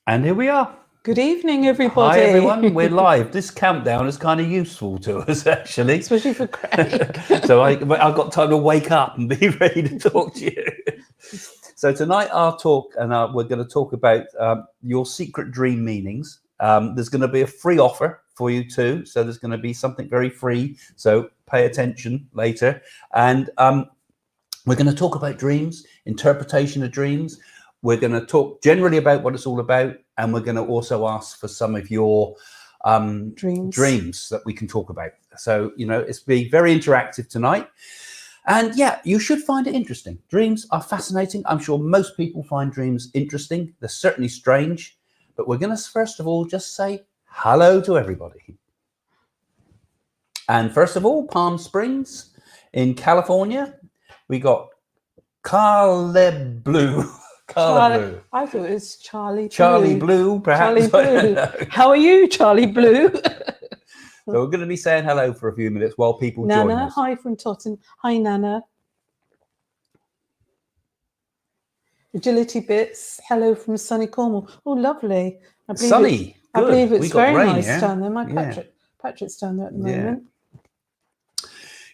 And here we are. Good evening, everybody. Hi, everyone. We're live. This countdown is kind of useful to us, actually. Especially for Craig. So I've got time to wake up and be ready to talk to you. So tonight our talk, and we're going to talk about your secret dream meanings. There's going to be a free offer for you too. So there's going to be something very free. So pay attention later. And we're going to talk about dreams, interpretation of dreams. We're going to talk generally about what it's all about, and we're going to also ask for some of your dreams that we can talk about. So, you know, it's be very interactive tonight. And yeah, you should find it interesting. Dreams are fascinating. I'm sure most people find dreams interesting. They're certainly strange. But we're going to, first of all, just say hello to everybody. And first of all, Palm Springs in California, we got Caleb Blue. Blue. I thought it was Charlie Blue, perhaps. Charlie Blue. How are you, Charlie Blue? So we're going to be saying hello for a few minutes while people Nana, join us. hi from Totten. Hi, Nana. Agility Bits, hello from sunny Cornwall. Oh, lovely. Sunny. I believe it's very nice here. down there. Patrick's down there at the moment.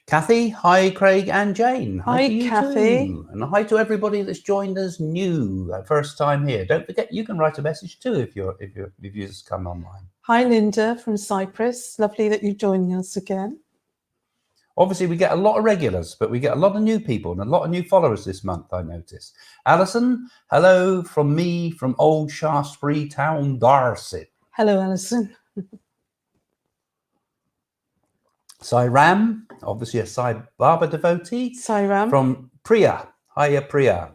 Kathy, hi Craig and Jane. Hi Kathy. Too. And hi to everybody that's joined us new, first time here. Don't forget you can write a message too if you just come online. Hi Linda from Cyprus. Lovely that you're joining us again. Obviously we get a lot of regulars, but we get a lot of new people and a lot of new followers this month, I noticed. Alison, hello from me from Old Shaftesbury Town, Dorset. Hello Alison. Sairam, obviously a Sai Baba devotee. Sairam. From Priya. Hiya, Priya.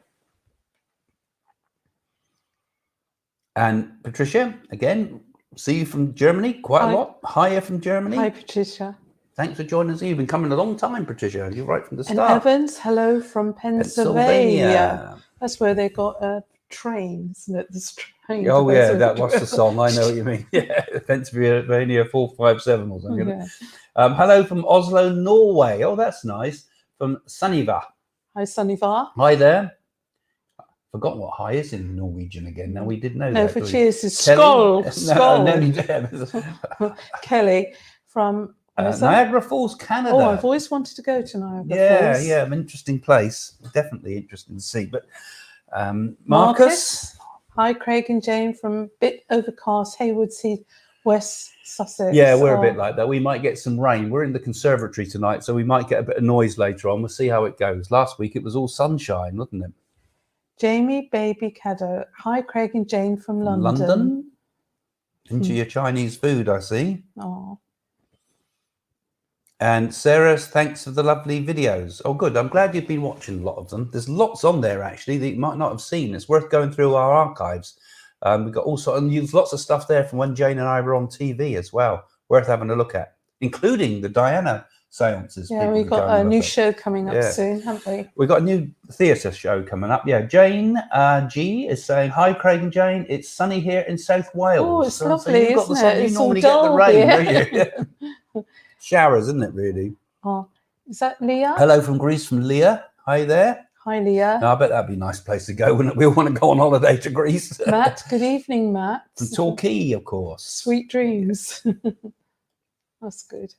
And Patricia, again, see you from Germany quite a lot. Hiya from Germany. Hi, Patricia. Thanks for joining us. You've been coming a long time, Patricia. You're right from the start. And Evans, hello from Pennsylvania. That's where they got a train, isn't it? This train. Oh, yeah, that was the song. I know what you mean. Yeah, Pennsylvania 457 or something. Yeah. Hello from Oslo, Norway. Oh, that's nice. From Sunniva. Hi, Sunniva. Hi there. Forgotten what hi is in Norwegian again. Now we did know that. No, for cheers is Skoll. Kelly from Niagara Falls, Canada. Oh, I've always wanted to go to Niagara Falls. Yeah, an interesting place. Definitely interesting to see. But Marcus. Hi, Craig and Jane from Bit Overcast, Haywards Heath, West Sussex. Yeah, we're a bit like that. We might get some rain. We're in the conservatory tonight, so we might get a bit of noise later on. We'll see how it goes. Last week it was all sunshine, wasn't it? Jamie Baby Caddo. Hi, Craig and Jane from London. Into your Chinese food, I see. Oh. And Sarah, thanks for the lovely videos. Oh, good. I'm glad you've been watching a lot of them. There's lots on there, actually, that you might not have seen. It's worth going through our archives. We've got lots of stuff there from when Jane and I were on TV as well. Worth having a look at, including the Diana seances. Yeah, we've got a new show coming up soon, haven't we? We've got a new theatre show coming up. Yeah, Jane G is saying, hi, Craig and Jane. It's sunny here in South Wales. Oh, it's lovely, isn't it? You normally get the rain, don't you? Showers, isn't it, really? Oh, is that Leah? Hello from Greece from Leah. Hi there. Hi, Leah. No, I bet that'd be a nice place to go, wouldn't it? We all want to go on holiday to Greece. Matt, good evening, Matt. From Torquay, of course. Sweet dreams. That's good.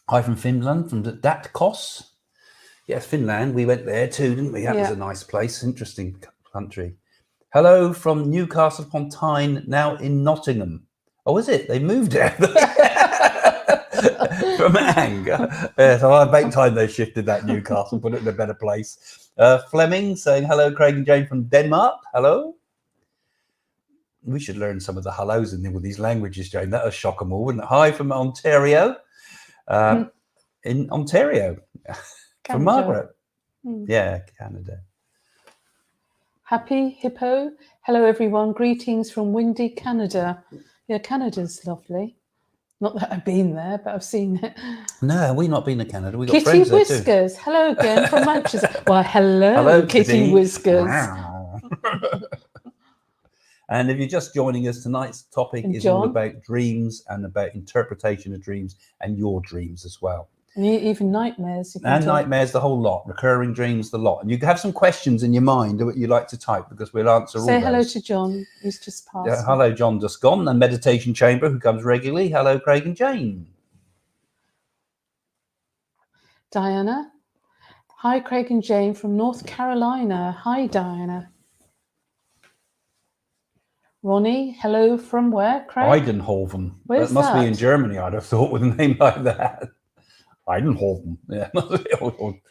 Hi from Finland, from Datkos. Yes, Finland. We went there too, didn't we? That was a nice place. Interesting country. Hello from Newcastle upon Tyne, now in Nottingham. Oh, is it? They moved there. From anger. Yeah, so about time they shifted that Newcastle, put it in a better place. Fleming saying, hello, Craig and Jane from Denmark. Hello. We should learn some of the hellos in with these languages, Jane. That would shock them all, wouldn't it? Hi from Ontario. In Ontario. From Margaret. Yeah, Canada. Happy Hippo. Hello, everyone. Greetings from windy Canada. Yeah, Canada's lovely. Not that I've been there, but I've seen it. No, we've not been to Canada. We've got Kitty friends there Whiskers. Too. Hello again from Manchester. Well, hello Kitty Whiskers. And if you're just joining us, tonight's topic is all about dreams and about interpretation of dreams and your dreams as well. And even nightmares. You can And talk. nightmares, the whole lot. Recurring dreams, the lot. And you can have some questions in your mind that you like to type, because we'll answer all Say those. hello to John. He's just passed. Yeah, hello, John, just gone. And Meditation Chamber, who comes regularly. Hello, Craig and Jane. Diana. Hi, Craig and Jane from North Carolina. Hi, Diana. Ronnie, hello from where, Craig? Eidenhoven. Where's that must be in that? Germany, I'd have thought, with a name like that. Eidenhoven. Yeah.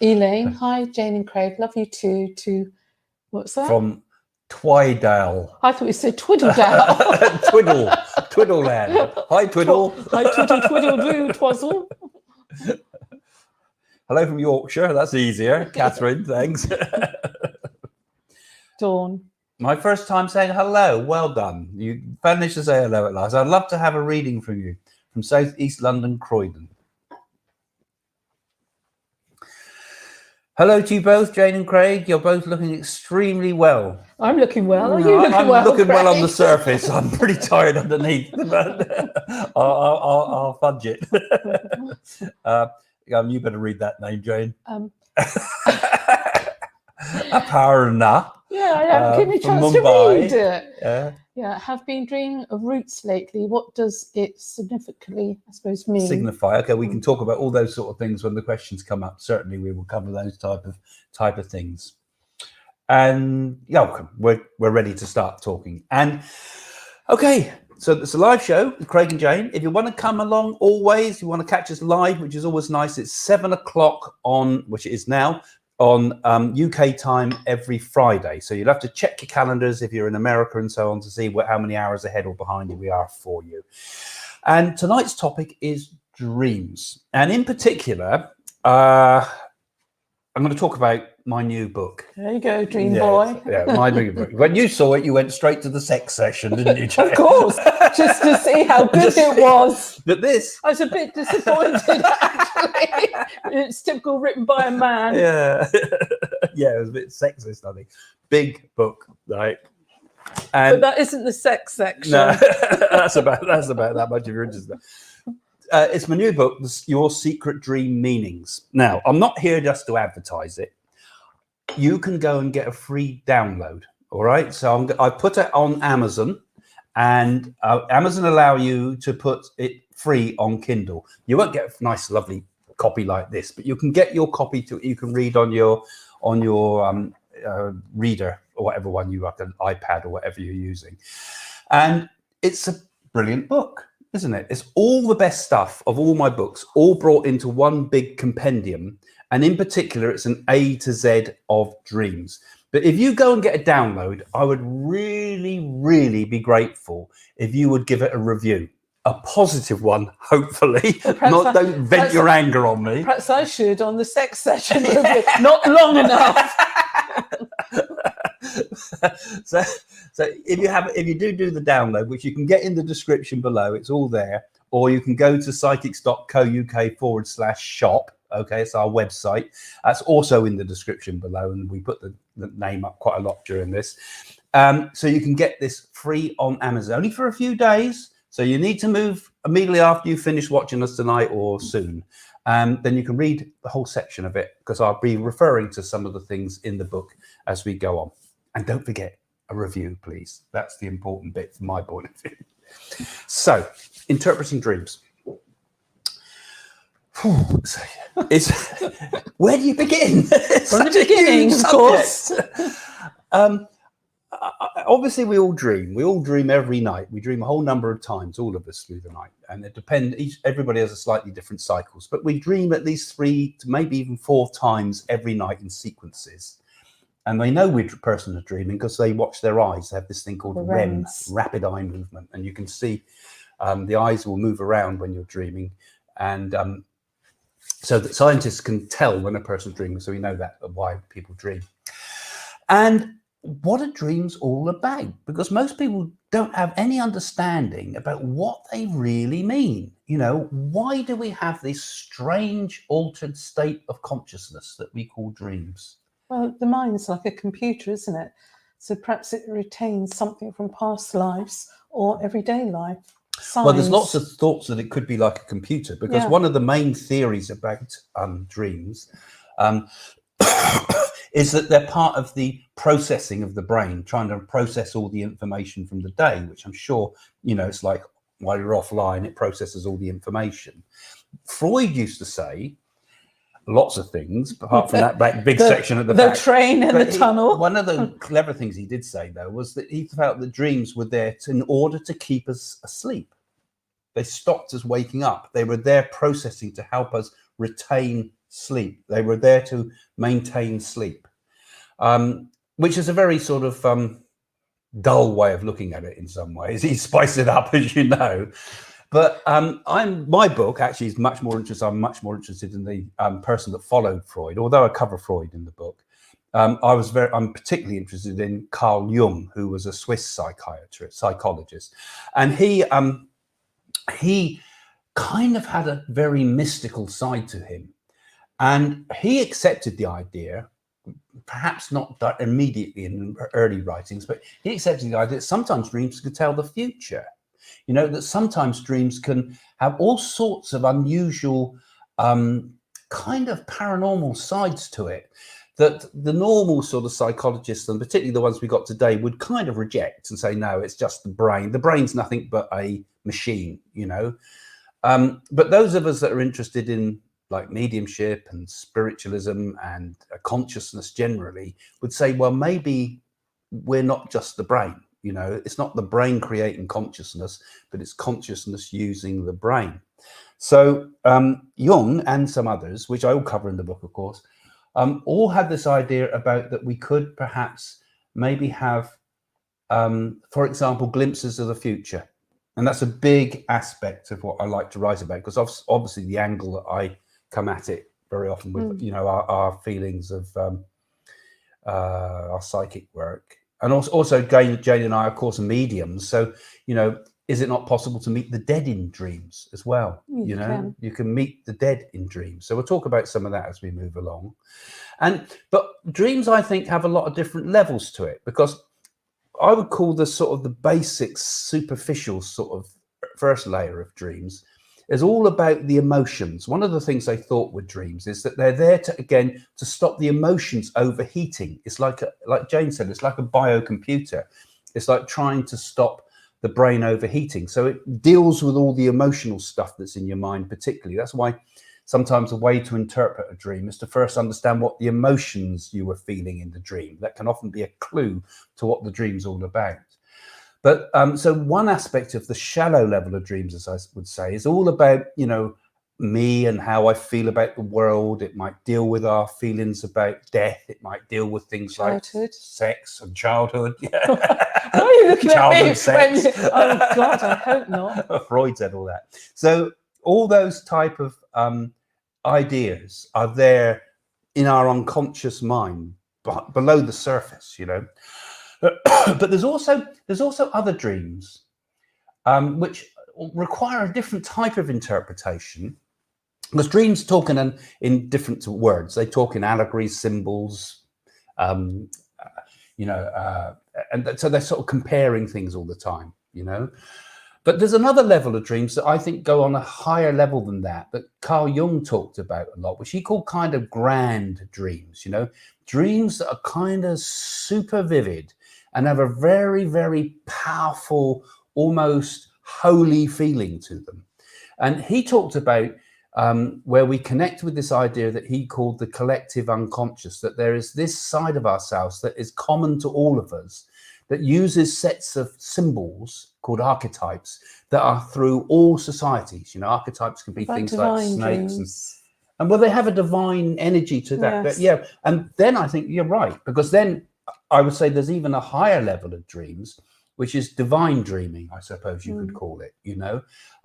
Elaine, hi, Jane and Craig. Love you too. What's that? From Twydale. I thought you said Twiddledale. Twiddleland. Hi, Twiddle. Hi, Twiddle, Twazzle. Hello from Yorkshire. That's easier. Catherine, thanks. Dawn. My first time saying hello. Well done. You managed to say hello at last. I'd love to have a reading from you from South East London, Croydon. Hello to you both, Jane and Craig. You're both looking extremely well. I'm looking well. Are you looking I'm well? looking well on Craig? the surface. I'm pretty tired underneath, but I'll fudge it. You better read that name, Jane. Aparna. Yeah, I haven't given me a from chance to Mumbai. read it. Yeah. Yeah, have been dreaming of roots lately. What does it significantly, I suppose, mean? Signify. Okay, we can talk about all those sort of things when the questions come up. Certainly, we will cover those type of things. And yeah, we're ready to start talking. And okay, so it's a live show with Craig and Jane. If you want to come along, always you want to catch us live, which is always nice. It's 7 o'clock on, which it is now, on UK time every Friday. So you'll have to check your calendars if you're in America and so on to see how many hours ahead or behind you we are for you. And tonight's topic is dreams. And in particular, I'm going to talk about my new book. There you go, Dream Boy. Yeah, my new book. When you saw it, you went straight to the sex session, didn't you, Jane? Of course, just to see how good it was. But this... I was a bit disappointed, actually. It's typical, written by a man. Yeah. Yeah, it was a bit sexist, I think. Big book, right? And but that isn't the sex section. no, that's about that much of your interest. It's my new book, Your Secret Dream Meanings. Now, I'm not here just to advertise it. You can go and get a free download. All right. So I put it on Amazon, and Amazon allow you to put it free on Kindle. You won't get a nice, lovely copy like this, but you can get your copy you can read on your reader or whatever one you have, an iPad or whatever you're using. And it's a brilliant book, isn't it? It's all the best stuff of all my books, all brought into one big compendium. And in particular, it's an A to Z of dreams. But if you go and get a download, I would really, really be grateful if you would give it a review. A positive one, hopefully. Well, don't vent your anger on me. Perhaps I should on the sex session review. Not long enough. So if you do the download, which you can get in the description below, it's all there, or you can go to psychics.co.uk/shop. Okay, it's our website. That's also in the description below, and we put the name up quite a lot during this. So you can get this free on Amazon, only for a few days. So you need to move immediately after you finish watching us tonight or soon. Then you can read the whole section of it, because I'll be referring to some of the things in the book as we go on. And don't forget a review, please. That's the important bit from my point of view. So, interpreting dreams. Where do you begin? From the beginning, of course. Obviously, we all dream. We all dream every night. We dream a whole number of times, all of us, through the night. And it depends. Everybody has a slightly different cycles, but we dream at least 3 to maybe even 4 times every night in sequences. And they know which person is dreaming because they watch their eyes. They have this thing called REM, rapid eye movement, and you can see the eyes will move around when you're dreaming, and so that scientists can tell when a person's dreaming. So we know that why people dream. And what are dreams all about? Because most people don't have any understanding about what they really mean. You know, why do we have this strange altered state of consciousness that we call dreams? Well, the mind's like a computer, isn't it? So perhaps it retains something from past lives or everyday life. signs. Well, there's lots of thoughts that it could be like a computer, because one of the main theories about dreams is that they're part of the processing of the brain, trying to process all the information from the day, which I'm sure, it's like while you're offline, it processes all the information. Freud used to say lots of things, apart from that big section at the back. The train and the tunnel. One of the clever things he did say, though, was that he felt that dreams were there in order to keep us asleep. They stopped us waking up. They were there processing to help us retain sleep. They were there to maintain sleep, which is a very sort of dull way of looking at it in some ways. He spiced it up, as you know. But my book actually is much more interested. I'm much more interested in the person that followed Freud, although I cover Freud in the book. I'm particularly interested in Carl Jung, who was a Swiss psychologist, and he kind of had a very mystical side to him, and he accepted the idea, perhaps not immediately in early writings, but he accepted the idea that sometimes dreams could tell the future. That sometimes dreams can have all sorts of unusual kind of paranormal sides to it that the normal sort of psychologists, and particularly the ones we got today, would kind of reject and say, no, it's just the brain. The brain's nothing but a machine, But those of us that are interested in like mediumship and spiritualism and consciousness generally would say, well, maybe we're not just the brain. It's not the brain creating consciousness, but it's consciousness using the brain. So Jung and some others, which I will cover in the book, of course, all had this idea about that we could perhaps maybe have, for example, glimpses of the future. And that's a big aspect of what I like to write about, because obviously the angle that I come at it very often with, our feelings of our psychic work. And also Jane and I, of course, are mediums. So, is it not possible to meet the dead in dreams as well? You can meet the dead in dreams. So we'll talk about some of that as we move along. But dreams, I think, have a lot of different levels to it, because I would call the sort of the basic, superficial sort of first layer of dreams is all about the emotions. One of the things they thought with dreams is that they're there to stop the emotions overheating. It's like Jane said, it's like a biocomputer. It's like trying to stop the brain overheating. So it deals with all the emotional stuff that's in your mind particularly. That's why sometimes a way to interpret a dream is to first understand what the emotions you were feeling in the dream. That can often be a clue to what the dream's all about. But so one aspect of the shallow level of dreams, as I would say, is all about, me and how I feel about the world. It might deal with our feelings about death. It might deal with things childhood. Like sex and childhood. Why are you looking at me? Sex. Oh, God, I hope not. Freud said all that. So all those type of ideas are there in our unconscious mind, but below the surface, But there's also other dreams which require a different type of interpretation, because dreams talk in different words. They talk in allegories, symbols, and so they're sort of comparing things all the time, But there's another level of dreams that I think go on a higher level than that Carl Jung talked about a lot, which he called kind of grand dreams, dreams that are kind of super vivid and have a very, very powerful, almost holy feeling to them. And he talked about where we connect with this idea that he called the collective unconscious, that there is this side of ourselves that is common to all of us, that uses sets of symbols called archetypes that are through all societies. Archetypes can be things like snakes and well, they have a divine energy to that. Yes. And then I think you're right, because then I would say there's even a higher level of dreams, which is divine dreaming, I suppose you could call it,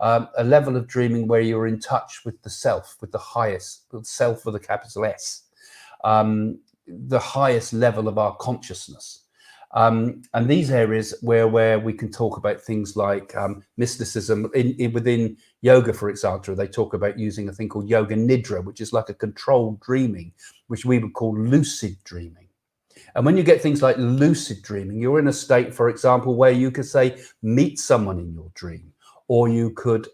a level of dreaming where you're in touch with the self, with the highest, with self with a capital S, the highest level of our consciousness. And these areas where we can talk about things like mysticism within yoga, for example, they talk about using a thing called yoga nidra, which is like a controlled dreaming, which we would call lucid dreaming. And when you get things like lucid dreaming, you're in a state, for example, where you could say, meet someone in your dream, or you could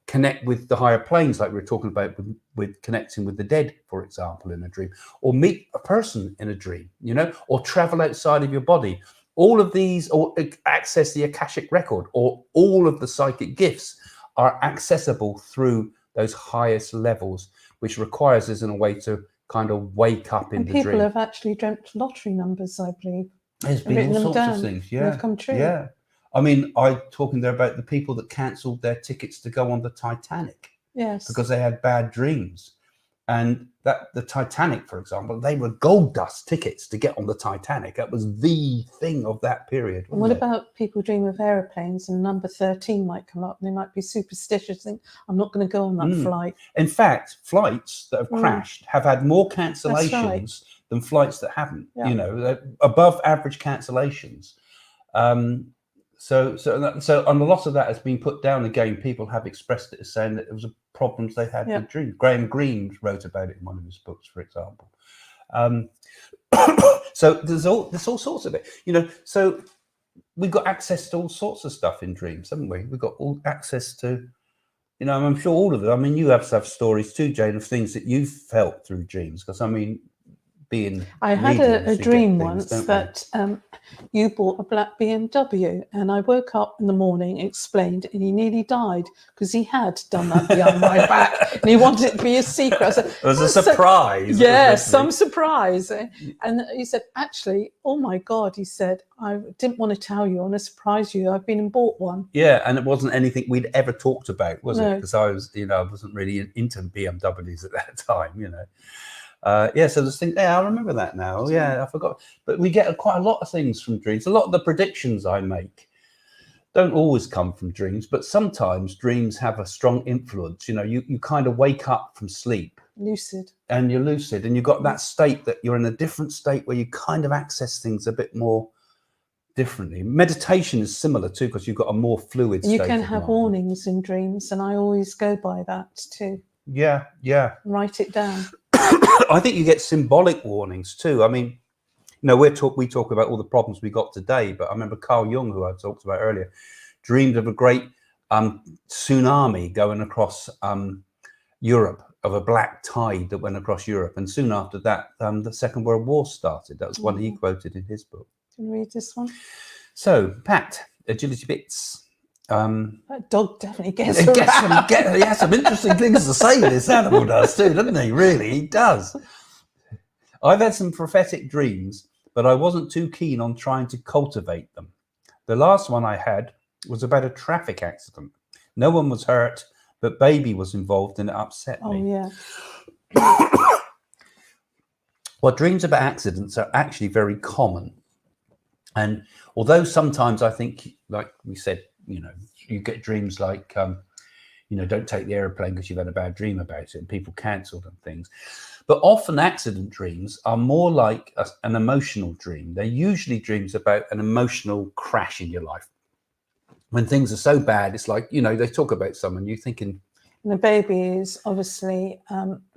connect with the higher planes, like we were talking about with connecting with the dead, for example, in a dream, or meet a person in a dream, you know, or travel outside of your body. All of these, or access the Akashic record, or all of the psychic gifts are accessible through those highest levels, which requires us in a way to kind of wake up in And the people dream. have actually dreamt lottery numbers, I believe. There's been written all them sorts of down, things. and Yeah, they've come true. yeah. I mean, I talking there about the people that cancelled their tickets to go on the Titanic Yes. because they had bad dreams. And that the Titanic, for example, they were gold dust tickets to get on the Titanic. That was the thing of that period. And what about people dream of aeroplanes and number 13 might come up and they might be superstitious, think, I'm not going to go on that flight. In fact, flights that have crashed have had more cancellations than flights that haven't, you know, above average cancellations. So and a lot of that has been put down again. People have expressed it as saying that it was problems they had with dreams. Graham Greene wrote about it in one of his books, for example. So there's all sorts of it, you know. So we've got access to all sorts of stuff in dreams, haven't we? We've got all access to, you know, I'm sure all of it. I mean, you have stories too, Jane, of things that you've felt through dreams. Because I mean, I had a dream once that you bought a black BMW, and I woke up in the morning, explained, and he nearly died because he had done that behind my back, and he wanted it to be a secret. I said, it was a surprise. Some surprise. And he said, actually, oh my God, he said, I didn't want to tell you, I want to surprise you. I've been and bought one. Yeah, and it wasn't anything we'd ever talked about, was it? Because I was, you know, I wasn't really into BMWs at that time, you know. So there's things. Yeah, I remember that now. Yeah, I forgot. But we get quite a lot of things from dreams. A lot of the predictions I make don't always come from dreams, but sometimes dreams have a strong influence. You know, you kind of wake up from sleep, lucid, and you're lucid, and you've got that state that you're in a different state where you kind of access things a bit more differently. Meditation is similar too, because you've got a more fluid state. You can have warnings in dreams, and I always go by that too. Yeah. Write it down. I think you get symbolic warnings too. I mean, you know, we talk about all the problems we got today, but I remember Carl Jung, who I talked about earlier, dreamed of a great tsunami going across Europe, of a black tide that went across Europe, and soon after that, the Second World War started. That was one he quoted in his book. Can you read this one? So, Pat, Agility Bits. That dog definitely gets he has some interesting things to say, this animal does too, doesn't he? Really, he does. I've had some prophetic dreams, but I wasn't too keen on trying to cultivate them. The last one I had was about a traffic accident. No one was hurt, but baby was involved and it upset me. Oh, yeah. Well, dreams about accidents are actually very common. And although sometimes I think, like we said, you know, you get dreams like, you know, don't take the airplane because you've had a bad dream about it, and people cancelled and things. But often accident dreams are more like an emotional dream. They're usually dreams about an emotional crash in your life. When things are so bad, it's like, you know, they talk about someone, you're thinking. And the baby is obviously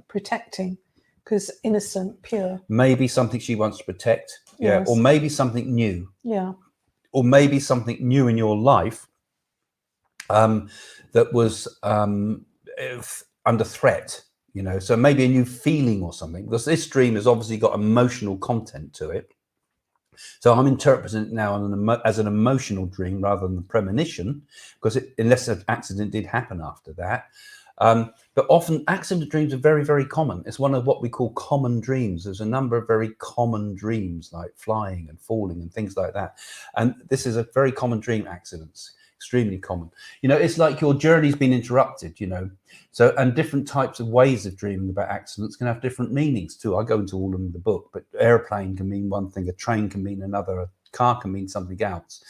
protecting, because innocent, pure. Maybe something she wants to protect. Yes. Or maybe something new. Yeah. Or maybe something new in your life that was under threat, you know, so maybe a new feeling or something, because this dream has obviously got emotional content to it. So I'm interpreting it now as an emotional dream rather than the premonition, because unless an accident did happen after that. But often accident dreams are very, very common. It's one of what we call common dreams. There's a number of very common dreams, like flying and falling and things like that. And this is a very common dream, accidents, extremely common. You know, it's like your journey's been interrupted, you know. So, and different types of ways of dreaming about accidents can have different meanings too. I go into all of them in the book, but airplane can mean one thing, a train can mean another, a car can mean something else,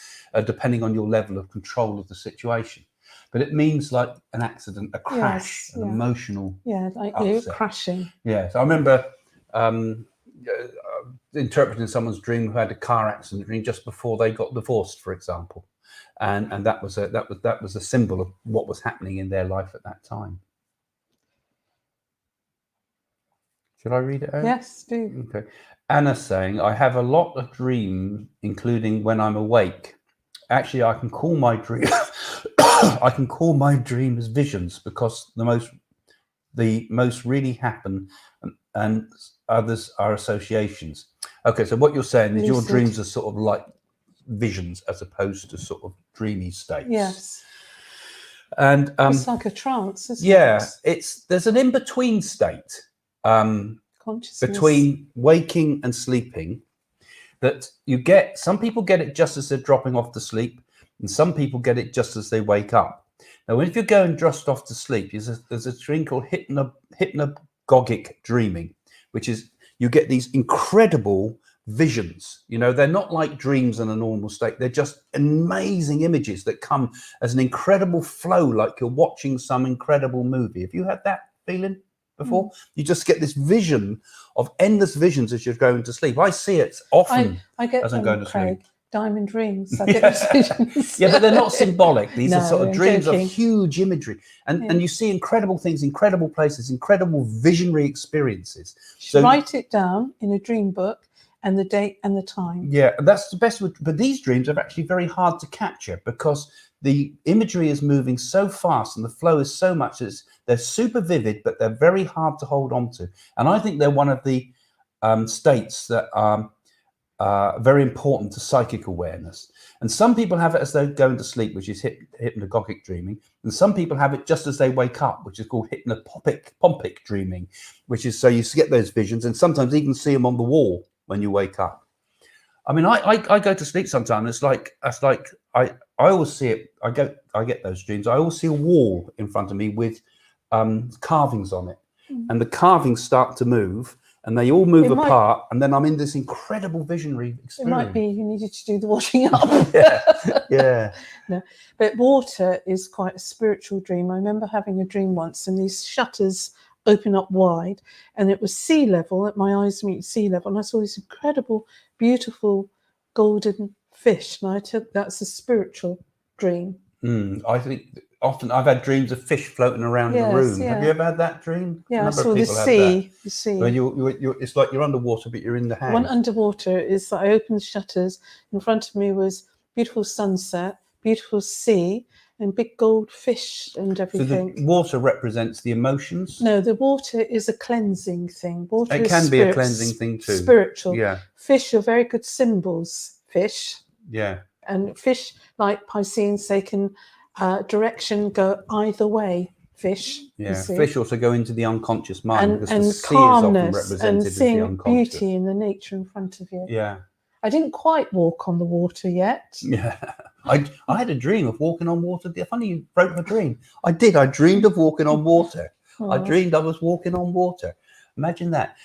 depending on your level of control of the situation. But it means like an accident, a crash, an emotional like upset. you crashing. Yeah, so I remember interpreting someone's dream who had a car accident dream just before they got divorced, for example, and that was a symbol of what was happening in their life at that time. Should I read it out? Yes, do. Okay. Anna's saying, I have a lot of dreams, including when I'm awake. Actually, I can call my dream. I can call my dreams visions because the most really happen, and others are associations. Okay, so what you're saying is your Lucid. dreams are sort of like visions as opposed to sort of dreamy states. Yes. And It's like a trance, isn't yeah, it? there's an in-between state Consciousness. between waking and sleeping that you get. Some people get it just as they're dropping off to sleep, and some people get it just as they wake up. Now, if you're going just off to sleep, there's a thing called hypnagogic dreaming, which is you get these incredible visions. You know, they're not like dreams in a normal state. They're just amazing images that come as an incredible flow, like you're watching some incredible movie. Have you had that feeling before? You just get this vision of endless visions as you're going to sleep. I see it often. I get as I'm going to sleep. Diamond dreams. I get those visions. Yeah, but they're not symbolic. These No, are sort of I'm dreams joking. of huge imagery, and you see incredible things, incredible places, incredible visionary experiences. So write it down in a dream book and the date and the time. Yeah, that's the best. But these dreams are actually very hard to capture because the imagery is moving so fast and the flow is so much that they're super vivid, but they're very hard to hold on to. And I think they're one of the states that are very important to psychic awareness. And some people have it as they're going to sleep, which is hypnagogic dreaming. And some people have it just as they wake up, which is called pompic dreaming, which is so you get those visions and sometimes even see them on the wall when you wake up. I mean, I go to sleep sometimes. It's like I always see it. I get those dreams. I always see a wall in front of me with carvings on it, and the carvings start to move, and they all move apart, and then I'm in this incredible visionary experience. It might be you needed to do the washing up. yeah. No, but water is quite a spiritual dream. I remember having a dream once, and these shutters open up wide, and it was sea level, at my eyes meet sea level, and I saw this incredible, beautiful golden fish, and I took that's a spiritual dream. I think often I've had dreams of fish floating around the room. Yeah. Have you ever had that dream? Yeah, I saw the sea. The sea. Where it's like you're underwater, but you're in the house. One underwater is that I opened the shutters. In front of me was beautiful sunset, beautiful sea, and big gold fish and everything. So the water represents the emotions? No, the water is a cleansing thing. Water it can be a cleansing thing too. Spiritual. Yeah. Fish are very good symbols. Fish. Yeah. And fish, like Pisceans, they can direction go either way. Fish. Yeah. Fish also go into the unconscious mind because the sea calmness is often represented and as the seeing unconscious. beauty in the nature in front of you. Yeah. I didn't quite walk on the water yet. Yeah. I had a dream of walking on water. Funny you broke my dream. I did. I dreamed of walking on water. Oh. I dreamed I was walking on water. Imagine that.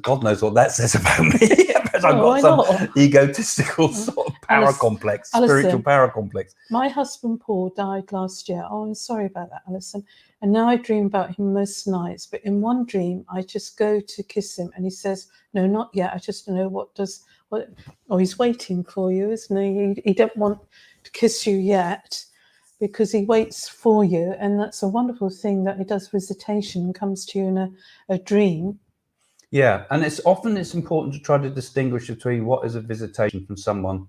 God knows what that says about me. Because I've got some egotistical sort of power complex, spiritual power complex. My husband Paul died last year. Oh, I'm sorry about that, Alison. And now I dream about him most nights. But in one dream, I just go to kiss him, and he says, "No, not yet. I just don't know what." Oh, he's waiting for you, isn't he? He don't want to kiss you yet because he waits for you, and that's a wonderful thing that he does visitation and comes to you in a dream. Yeah, and it's important to try to distinguish between what is a visitation from someone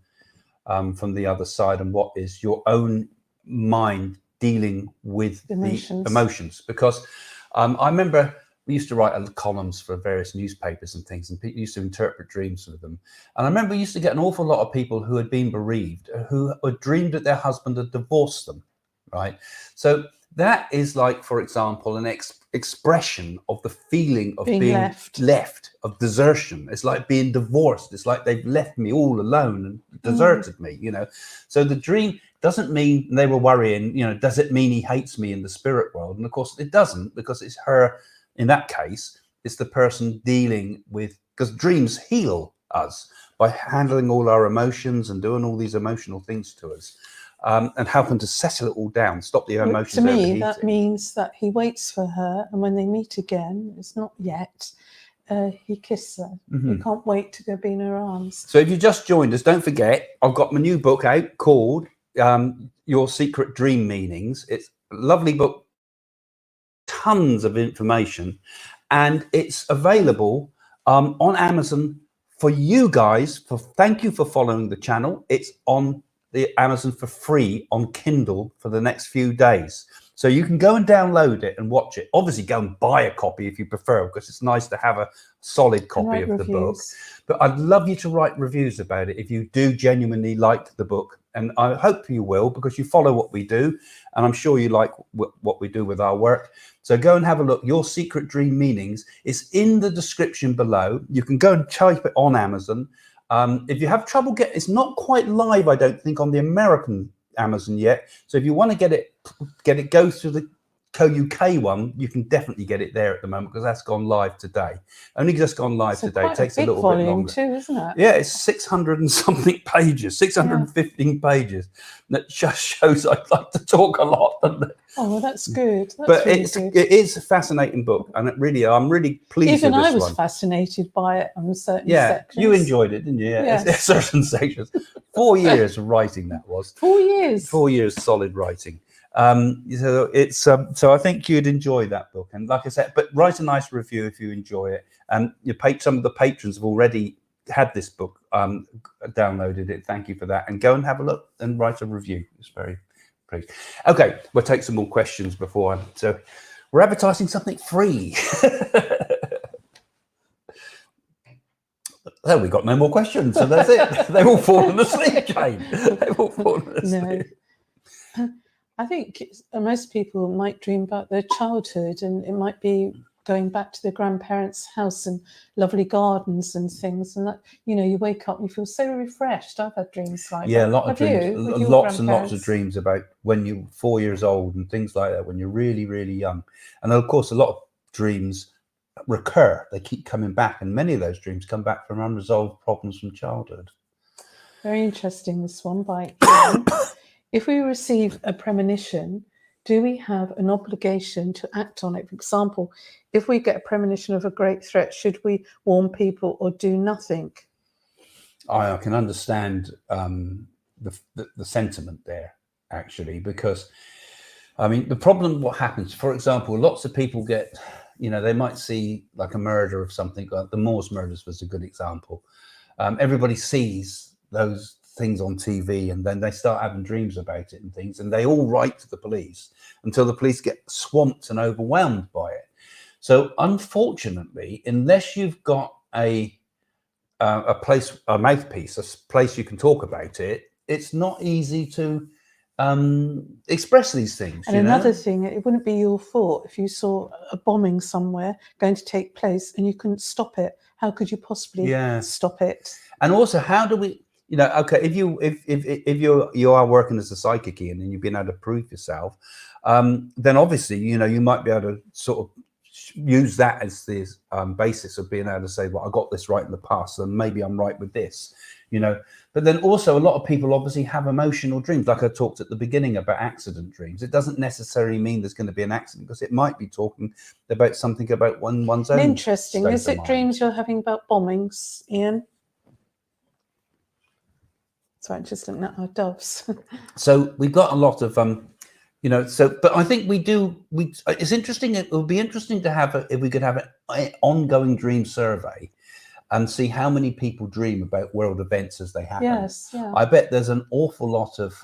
from the other side and what is your own mind dealing with the emotions. Because I remember we used to write columns for various newspapers and things, and people used to interpret dreams with them. And I remember we used to get an awful lot of people who had been bereaved, who had dreamed that their husband had divorced them, right? So that is like, for example, an expression of the feeling of being left, of desertion. It's like being divorced. It's like they've left me all alone and deserted me, you know. So the dream doesn't mean they were worrying, you know, does it mean he hates me in the spirit world? And of course it doesn't, because it's her, in that case, it's the person dealing with, because dreams heal us by handling all our emotions and doing all these emotional things to us. And helping to settle it all down, stop the emotions. To me, that means that he waits for her, and when they meet again, it's not yet, he kisses her. He can't wait to go be in her arms. So if you just joined us, don't forget, I've got my new book out called Your Secret Dream Meanings. It's a lovely book, tons of information, and it's available on Amazon for you guys. Thank you for following the channel. It's on the Amazon for free on Kindle for the next few days. So you can go and download it and watch it. Obviously, go and buy a copy if you prefer, because it's nice to have a solid copy of the book. But I'd love you to write reviews about it if you do genuinely like the book. And I hope you will, because you follow what we do. And I'm sure you like what we do with our work. So go and have a look. Your Secret Dream Meanings is in the description below. You can go and type it on Amazon. If you have trouble it's not quite live, I don't think, on the American Amazon yet. So if you want to get it, go through the co-UK one, you can definitely get it there at the moment, because that's gone live today. Only just gone live today. It takes a little bit longer too, isn't it? Yeah, it's 600 and something pages, 615 pages. That just shows I'd like to talk a lot. Oh, well, that's good. That's but really it is a fascinating book, and I'm really pleased with this one. Even I was fascinated by it on certain sections. You enjoyed it, didn't you? Yes. Certain sections. 4 years of writing that was. 4 years. 4 years solid writing. So it's so I think you'd enjoy that book, and like I said, but write a nice review if you enjoy it. And some of the patrons have already had this book downloaded it. Thank you for that, and go and have a look and write a review. It's very pleased. Okay, we'll take some more questions before so we're advertising something free. Oh, we got no more questions, so that's it. They've all fallen asleep, Jane. They've all fallen asleep. No. I think most people might dream about their childhood, and it might be going back to their grandparents' house and lovely gardens and things. And that, you wake up and you feel so refreshed. I've had dreams like that. Yeah, a lot of dreams, lots and lots of dreams about when you're 4 years old and things like that, when you're really, really young. And of course, a lot of dreams recur. They keep coming back, and many of those dreams come back from unresolved problems from childhood. Very interesting, this one by Ian. If we receive a premonition, do we have an obligation to act on it? For example, if we get a premonition of a great threat, should we warn people or do nothing? I can understand the sentiment there, actually, because, I mean, the problem, what happens, for example, lots of people get, they might see like a murder of something, like the Moors murders was a good example. Everybody sees those things on TV, and then they start having dreams about it and things, and they all write to the police until the police get swamped and overwhelmed by it. So unfortunately, unless you've got a mouthpiece, a place you can talk about it, it's not easy to express these things. And another thing, it wouldn't be your fault if you saw a bombing somewhere going to take place and you couldn't stop it. How could you possibly stop it? And also, how do we, okay, if you are working as a psychic, Ian, and you've been able to prove yourself, then obviously, you might be able to sort of use that as the basis of being able to say, well, I got this right in the past, and maybe I'm right with this, But then also, a lot of people obviously have emotional dreams, like I talked at the beginning about accident dreams. It doesn't necessarily mean there's going to be an accident, because it might be talking about something about one's own. Interesting. Is it dreams you're having about bombings, Ian? Sorry, just looking at our doves. So we've got a lot of but I think it's interesting. It would be interesting to have if we could have an ongoing dream survey and see how many people dream about world events as they happen. Yes, yeah. I bet there's an awful lot of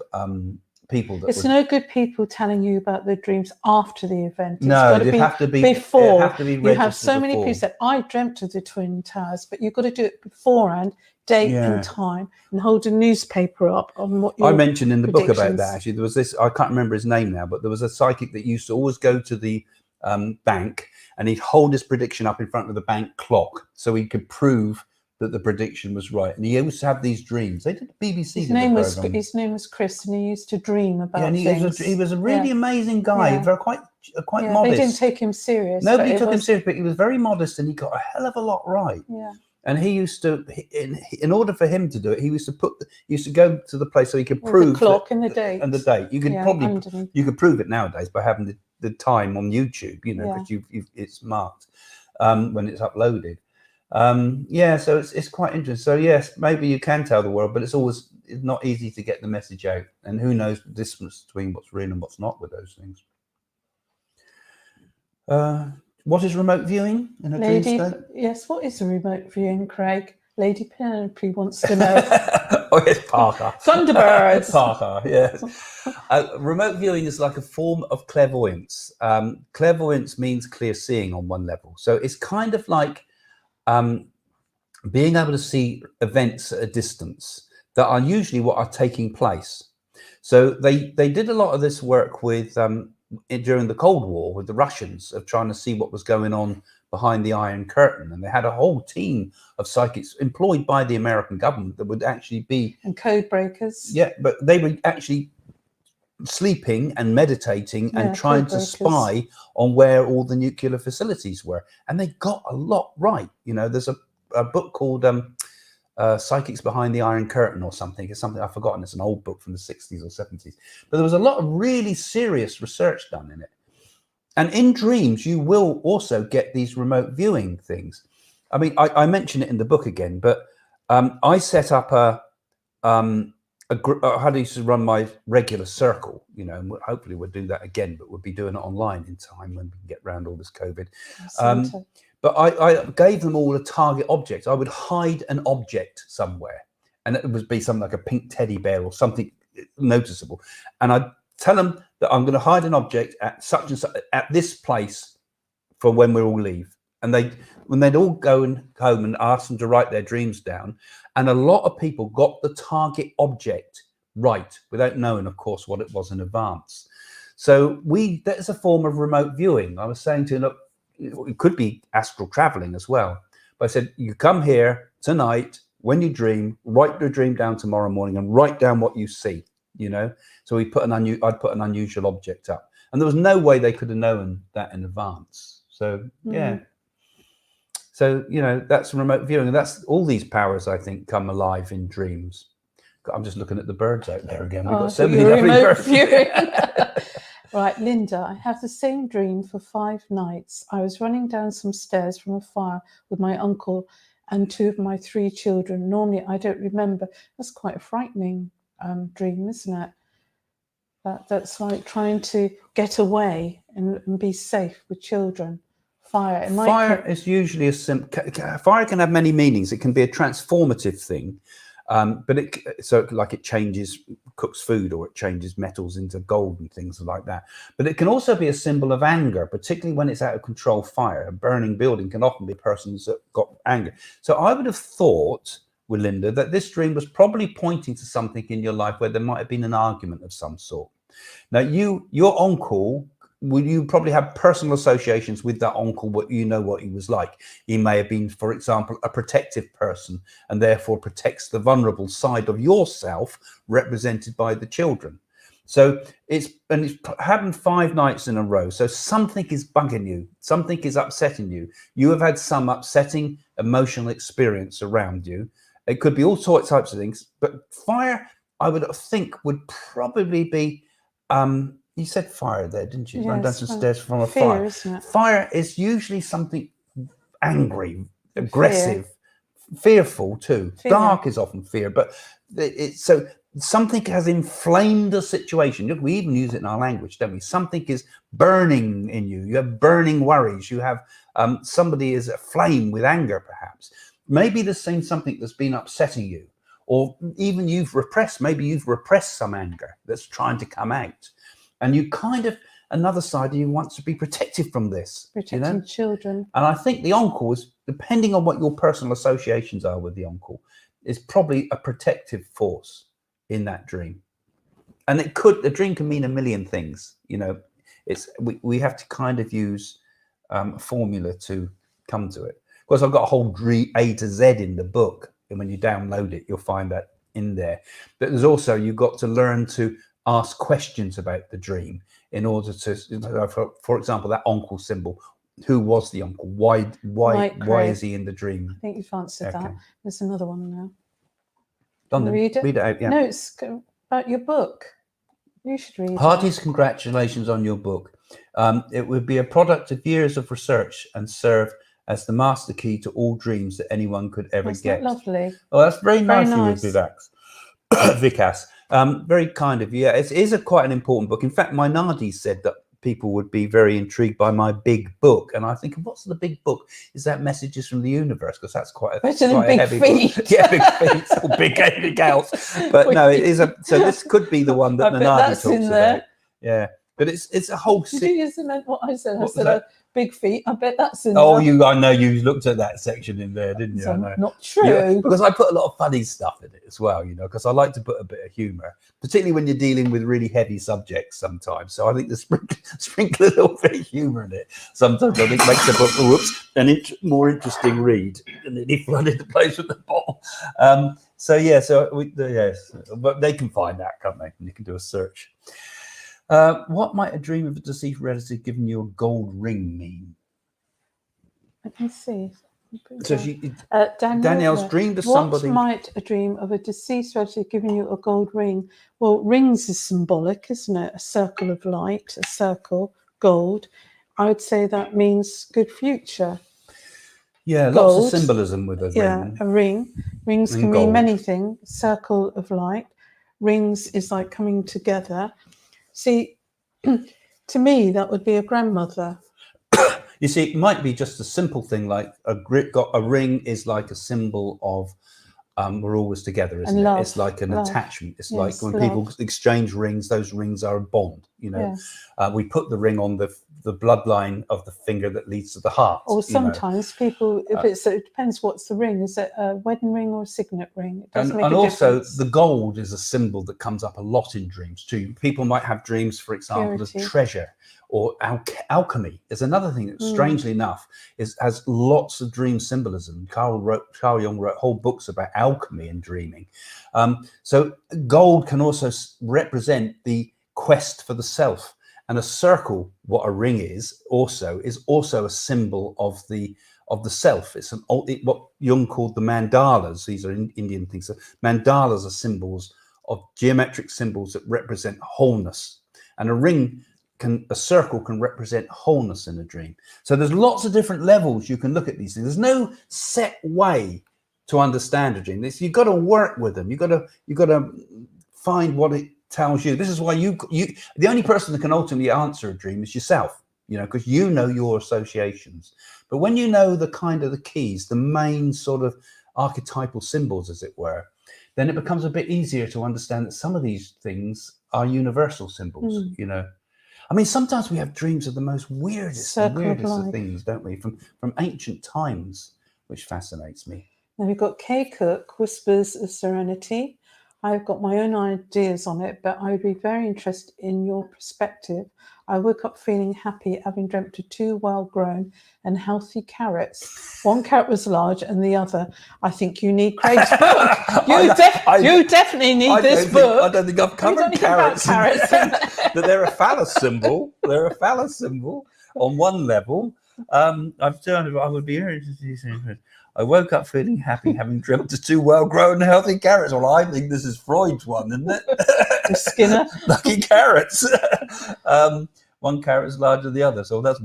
people that it's no good people telling you about their dreams after the event. It's they have to be before. They have to be you have so many people say, I dreamt of the Twin Towers, but you've got to do it beforehand, date and time, and hold a newspaper up on what I mentioned in the book about that. Actually, there was this, I can't remember his name now, but there was a psychic that used to always go to the bank, and he'd hold his prediction up in front of the bank clock so he could prove that the prediction was right. And he used to have these dreams. They did the BBC. His name was Chris, and he used to dream about and things. He was a really amazing guy, quite modest. They didn't take him serious. Nobody took him serious, but he was very modest, and he got a hell of a lot right. Yeah. And he used to, in order for him to do it, he used to go to the place so he could prove the clock and the date. And the date. You could you could prove it nowadays by having the time on YouTube, because it's marked when it's uploaded. So it's quite interesting. So yes, maybe you can tell the world, but it's not easy to get the message out, and who knows the distance between what's real and what's not with those things. What is remote viewing in a dream state? Yes, what is a remote viewing, Craig? Lady Penelope wants to know. Oh, yes, Parker. Thunderbirds. Parker, yes. Remote viewing is like a form of clairvoyance. Clairvoyance means clear seeing on one level. So it's kind of like being able to see events at a distance that are usually what are taking place. So they did a lot of this work with during the Cold War with the Russians, of trying to see what was going on behind the Iron Curtain, and they had a whole team of psychics employed by the American government that would actually be and code breakers. Yeah, but they were actually sleeping and meditating and trying to spy on where all the nuclear facilities were, and they got a lot right. You know, there's a book called Psychics Behind the Iron Curtain or something. It's something I've forgotten. It's an old book from the 60s or 70s, but there was a lot of really serious research done in it. And in dreams, you will also get these remote viewing things. I mean, I mention it in the book again, but I set up how do you run my regular circle, you know, and hopefully we'll do that again, but we'll be doing it online in time when we can get around all this COVID. But I gave them all a target object. I would hide an object somewhere, and it would be something like a pink teddy bear or something noticeable. And I'd tell them that I'm going to hide an object at such and such at this place for when we all leave. And when they'd all go home and ask them to write their dreams down, and a lot of people got the target object right without knowing, of course, what it was in advance. So that is a form of remote viewing. I was saying to them, look, it could be astral traveling as well. But I said, you come here tonight, when you dream, write your dream down tomorrow morning and write down what you see, you know. So I'd put an unusual object up, and there was no way they could have known that in advance. So yeah. So, you know, that's remote viewing, and that's all these powers, I think, come alive in dreams. I'm just looking at the birds out there again. We've got so many lovely birds. Right, Linda, I have the same dream for 5 nights. I was running down some stairs from a fire with my uncle and 2 of my 3 children. Normally, I don't remember. That's quite a frightening dream, isn't it? That's like trying to get away and be safe with children. Fire is usually a fire can have many meanings. It can be a transformative thing, but it changes, cooks food, or it changes metals into gold and things like that. But it can also be a symbol of anger, particularly when it's out of control fire. A burning building can often be persons that got anger. So I would have thought, with Linda, that this dream was probably pointing to something in your life where there might have been an argument of some sort. Now, your uncle, you probably have personal associations with that uncle, what he was like. He may have been, for example, a protective person, and therefore protects the vulnerable side of yourself, represented by the children. So it's happened 5 nights in a row. So something is bugging you, something is upsetting you. You have had some upsetting emotional experience around you. It could be all sorts of types of things, but fire, I would think, would probably be you said fire there, didn't you? Yes, Run down some stairs from a fear, fire. isn't it? Fire is usually something angry, aggressive, fearful too. Fear. Dark is often fear, but so something has inflamed the situation. Look, we even use it in our language, don't we? Something is burning in you. You have burning worries. You have somebody is aflame with anger, perhaps. Maybe there's seen something that's been upsetting you, or even maybe you've repressed some anger that's trying to come out. And you kind of, another side of you wants to be protective from this. Protecting children. And I think the uncle is, depending on what your personal associations are with the uncle, is probably a protective force in that dream. And the dream can mean a million things. You know, we have to kind of use a formula to come to it. Of course, I've got a whole A to Z in the book. And when you download it, you'll find that in there. But there's also, you've got to learn to ask questions about the dream in order to, for example, that uncle symbol. Who was the uncle? Why is he in the dream? I think you've answered that. There's another one now. Read it out. Yeah. No, it's about your book. You should read it. Heartiest congratulations on your book. It would be a product of years of research and serve as the master key to all dreams that anyone could ever get. That's lovely. Oh, that's very nice of you, Nice. Vikas. Very kind of you. Yeah, it is quite an important book. In fact, Maimonides said that people would be very intrigued by my big book, and I think, what's the big book? Is that Messages from the Universe? Because that's quite a heavy book. Yeah, big feet or big house. But no, it is so this could be the one that Nanadi talks about. Yeah, but it's a whole. Did you use what I said? I said big feet. I bet that's in there. I know you looked at that section in there, didn't you? So I know. Not true. Yeah, because I put a lot of funny stuff in it as well, because I like to put a bit of humour, particularly when you're dealing with really heavy subjects sometimes. So I think the sprinkle a little bit of humour in it sometimes I think makes a book more interesting read, and then he flooded the place with the bottle. But they can find that, can't they? And you can do a search. What might a dream of a deceased relative giving you a gold ring mean? Let me see. So Danielle's dreamed of somebody. What might a dream of a deceased relative giving you a gold ring? Well, rings is symbolic, isn't it? A circle of light, a circle, gold. I would say that means good future. Yeah, gold. Lots of symbolism with a ring. Yeah, a ring. Rings can mean many things. Circle of light. Rings is like coming together. See, to me, that would be a grandmother. You see, it might be just a simple thing like a ring is like a symbol of we're always together, isn't it? It's like an attachment. It's like when people exchange rings, those rings are a bond. We put the ring on the bloodline of the finger that leads to the heart. Or sometimes people, it depends what's the ring. Is it a wedding ring or a signet ring? It does make a difference. The gold is a symbol that comes up a lot in dreams too. People might have dreams, for example, of treasure or alchemy. Is another thing that, strangely enough, has lots of dream symbolism. Carl Jung wrote whole books about alchemy and dreaming. So gold can also represent the quest for the self. And a circle, what a ring is also a symbol of the self. It's what Jung called the mandalas. These are Indian things. So mandalas are symbols of geometric symbols that represent wholeness. And a circle can represent wholeness in a dream. So there's lots of different levels you can look at these things. There's no set way to understand a dream. You've got to work with them. You've got to find what it tells you. This is why you the only person that can ultimately answer a dream is yourself, because you know your associations. But when you know the keys, the main sort of archetypal symbols, as it were, then it becomes a bit easier to understand that some of these things are universal symbols. I mean, sometimes we have dreams of the most weirdest of things, don't we, from ancient times, which fascinates me. Now we've got Kay Cook, Whispers of Serenity. I've got my own ideas on it, but I would be very interested in your perspective. I woke up feeling happy, having dreamt of 2 well-grown and healthy carrots. One carrot was large and the other. I think you need Craig's book. You definitely need this book. I don't think I've covered carrots. But they're a phallus symbol. They're a phallus symbol on one level. I would be interested. I woke up feeling happy, having dreamt of 2 well-grown and healthy carrots. Well, I think this is Freud's one, isn't it? Skinner. Lucky carrots. One carrot is larger than the other, so that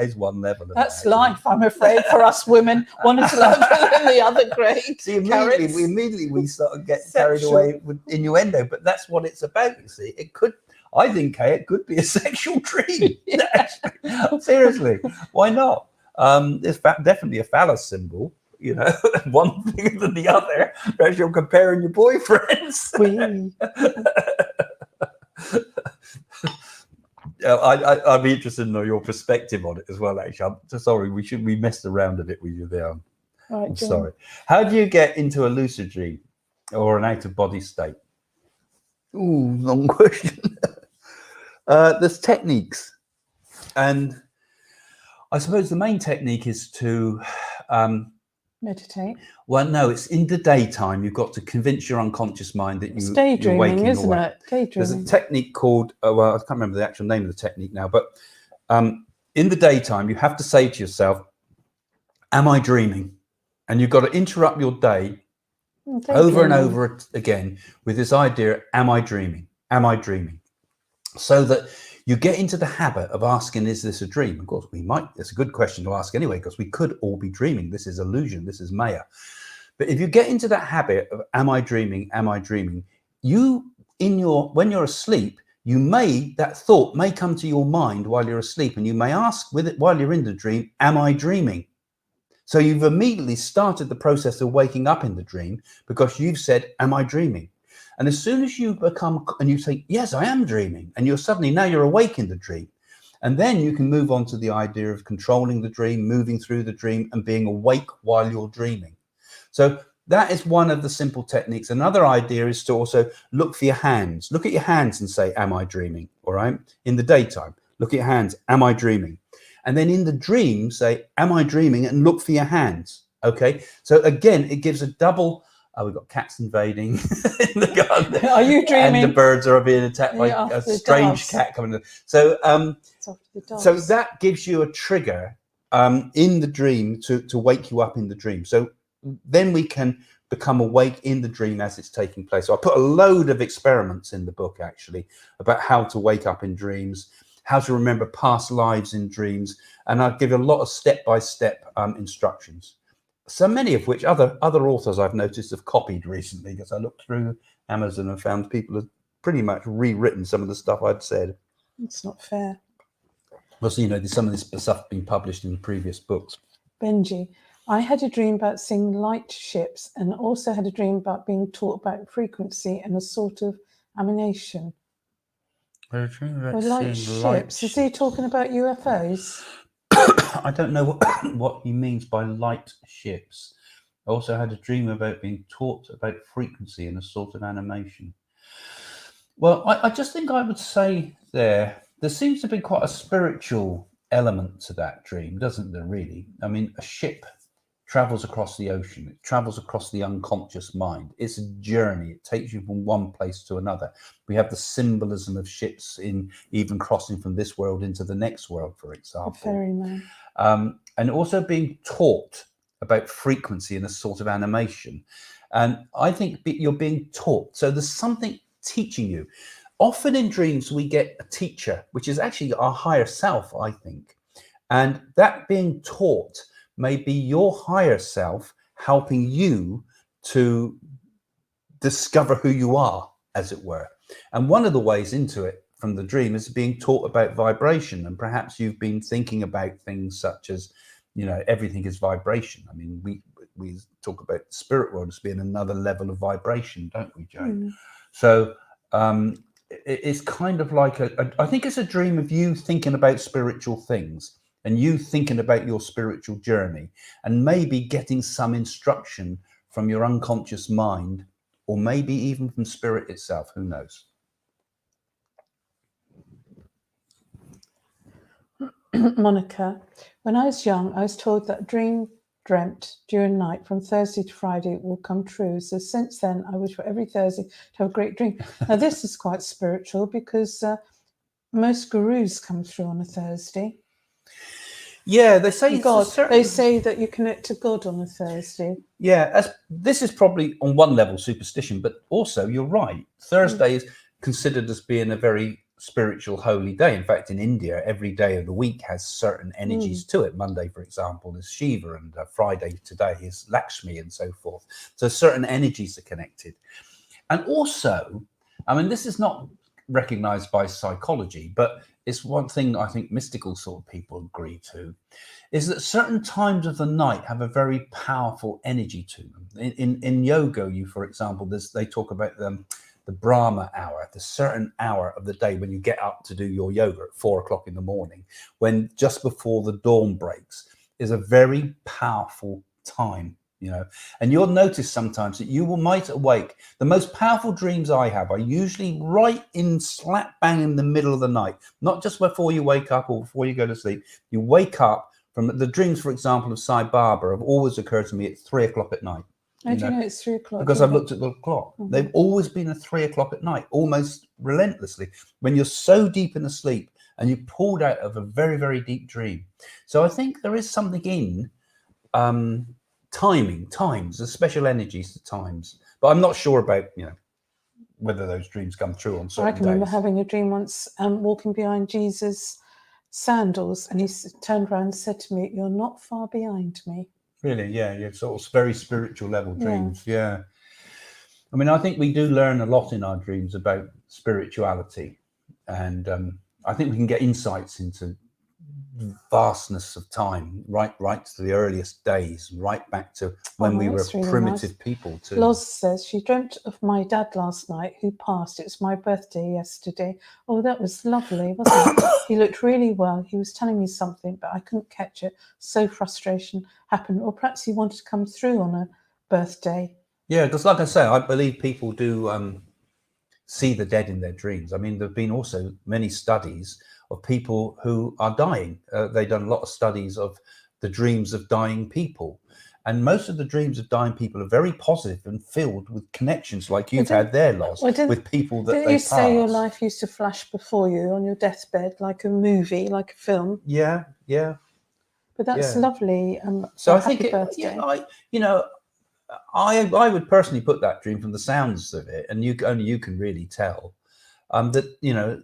is one level. That's life, I'm afraid, for us women. One is larger than the other. Great. See, immediately we sort of get carried away with innuendo, but that's what it's about. You see, I think, Kay, it could be a sexual dream. Seriously, why not? It's definitely a phallus symbol. One bigger than the other, as you're comparing your boyfriends. I'd be interested in your perspective on it as well, actually. I'm so sorry, we messed around a bit with you there. I'm sorry. How do you get into a lucid dream or an out-of-body state? Ooh, long question. There's techniques. And I suppose the main technique is to meditate. Well, no, it's in the daytime. You've got to convince your unconscious mind that you're daydreaming, isn't it? Daydreaming. There's a technique called, I can't remember the actual name of the technique now, but in the daytime, you have to say to yourself, am I dreaming? And you've got to interrupt your day over and over again with this idea, am I dreaming? Am I dreaming? So that you get into the habit of asking, is this a dream? Of course, it's a good question to ask anyway, because we could all be dreaming. This is illusion. This is Maya. But if you get into that habit of, am I dreaming? Am I dreaming? When you're asleep, that thought may come to your mind while you're asleep, and you may ask with it while you're in the dream, am I dreaming? So you've immediately started the process of waking up in the dream because you've said, am I dreaming? And as soon as you become, and you say, yes, I am dreaming, and now you're awake in the dream. And then you can move on to the idea of controlling the dream, moving through the dream, and being awake while you're dreaming. So that is one of the simple techniques. Another idea is to also look for your hands. Look at your hands and say, am I dreaming? All right. In the daytime, look at your hands. Am I dreaming? And then in the dream, say, am I dreaming? And look for your hands. Okay. So again, it gives a double. We've got cats invading in the garden. Are you dreaming? And the birds are being attacked by a strange cat coming in. So, so that gives you a trigger in the dream to wake you up in the dream. So then we can become awake in the dream as it's taking place. So I put a load of experiments in the book, actually, about how to wake up in dreams, how to remember past lives in dreams. And I give a lot of step-by-step instructions. So many of which other authors I've noticed have copied recently, because I looked through Amazon and found people have pretty much rewritten some of the stuff I'd said. It's not fair. Well, so, there's some of this stuff being published in previous books. Benji, I had a dream about seeing light ships, and also had a dream about being taught about frequency and a sort of emanation. Light ships. Is he talking about UFOs? I don't know what he means by light ships. I also had a dream about being taught about frequency and a sort of animation. Well, I just think I would say there seems to be quite a spiritual element to that dream, doesn't there, really? I mean, a ship travels across the ocean. It travels across the unconscious mind. It's a journey. It takes you from one place to another. We have the symbolism of ships in even crossing from this world into the next world, for example. The ferryman. And also being taught about frequency and a sort of animation. And I think you're being taught. So there's something teaching you. Often in dreams, we get a teacher, which is actually our higher self, I think. And that being taught may be your higher self helping you to discover who you are, as it were. And one of the ways into it from the dream is being taught about vibration. And perhaps you've been thinking about things such as, everything is vibration. I mean, we talk about the spirit world as being another level of vibration, don't we, Joe? Mm. So it's kind of like I think it's a dream of you thinking about spiritual things, and you thinking about your spiritual journey, and maybe getting some instruction from your unconscious mind, or maybe even from spirit itself. Who knows? Monica, when I was young, I was told that dream dreamt during night from Thursday to Friday will come true. So since then, I wish for every Thursday to have a great dream. Now, this is quite spiritual, because most gurus come through on a Thursday. Yeah, they say God. They say that you connect to God on a Thursday. Yeah, this is probably on one level superstition, but also you're right. Thursday is considered as being a very spiritual, holy day. In fact, in India, every day of the week has certain energies to it. Monday, for example, is Shiva, and Friday today is Lakshmi, and so forth. So certain energies are connected. And also, I mean, this is not recognized by psychology, but it's one thing I think mystical sort of people agree to, is that certain times of the night have a very powerful energy to them. In yoga, for example, they talk about the Brahma hour, the certain hour of the day when you get up to do your yoga at 4 o'clock in the morning, when just before the dawn breaks, is a very powerful time. And you'll notice sometimes that you might awake. The most powerful dreams I have are usually right in slap bang in the middle of the night, not just before you wake up or before you go to sleep. You wake up from the dreams, for example, of Sai Baba have always occurred to me at 3 o'clock at night. How do you know it's 3 o'clock? Because I've looked at the clock. They've always been at 3 o'clock at night, almost relentlessly, when you're so deep in the sleep and you pulled out of a very, very deep dream. So I think there is something in times, the special energies to times. But I'm not sure about, whether those dreams come true on certain days. I can remember having a dream once, walking behind Jesus' sandals, and he turned around and said to me, "You're not far behind me." Really? Yeah. Sort of very spiritual level dreams. Yeah. I mean, I think we do learn a lot in our dreams about spirituality. And I think we can get insights into vastness of time, right to the earliest days, right back to when we were really primitive nice. people too. Loz says she dreamt of my dad last night who passed. It was my birthday yesterday. Oh, that was lovely, wasn't it? He looked really well. He was telling me something, but I couldn't catch it. So frustration happened. Or perhaps he wanted to come through on a birthday. Yeah, because like I say, I believe people do see the dead in their dreams. I mean, there have been also many studies of people who are dying. They've done a lot of studies of the dreams of dying people. And most of the dreams of dying people are very positive and filled with connections like you've had there, Loz, with people that didn't you say your life used to flash before you on your deathbed like a movie, like a film? Yeah, yeah. But that's lovely. So I think, I would personally put that dream, from the sounds of it, and only you can really tell, that,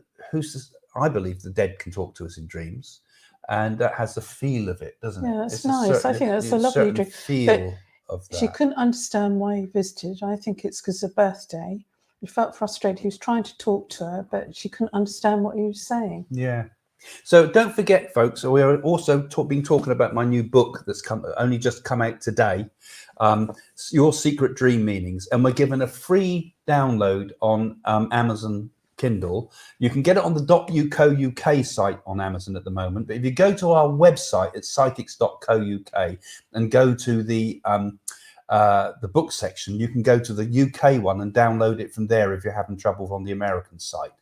I believe the dead can talk to us in dreams, and that has the feel of it, doesn't it? Yeah, it's nice. I think that's a lovely dream. Feel of that. She couldn't understand why he visited. I think it's because of birthday. He felt frustrated. He was trying to talk to her, but she couldn't understand what he was saying. Yeah. So don't forget, folks, we are also been talking about my new book that's only just come out today, Your Secret Dream Meanings, and we're given a free download on Amazon Kindle. You can get it on the .co.uk site on Amazon at the moment, but if you go to our website at psychics.co.uk and go to the book section, you can go to the UK one and download it from there if you're having trouble on the American site.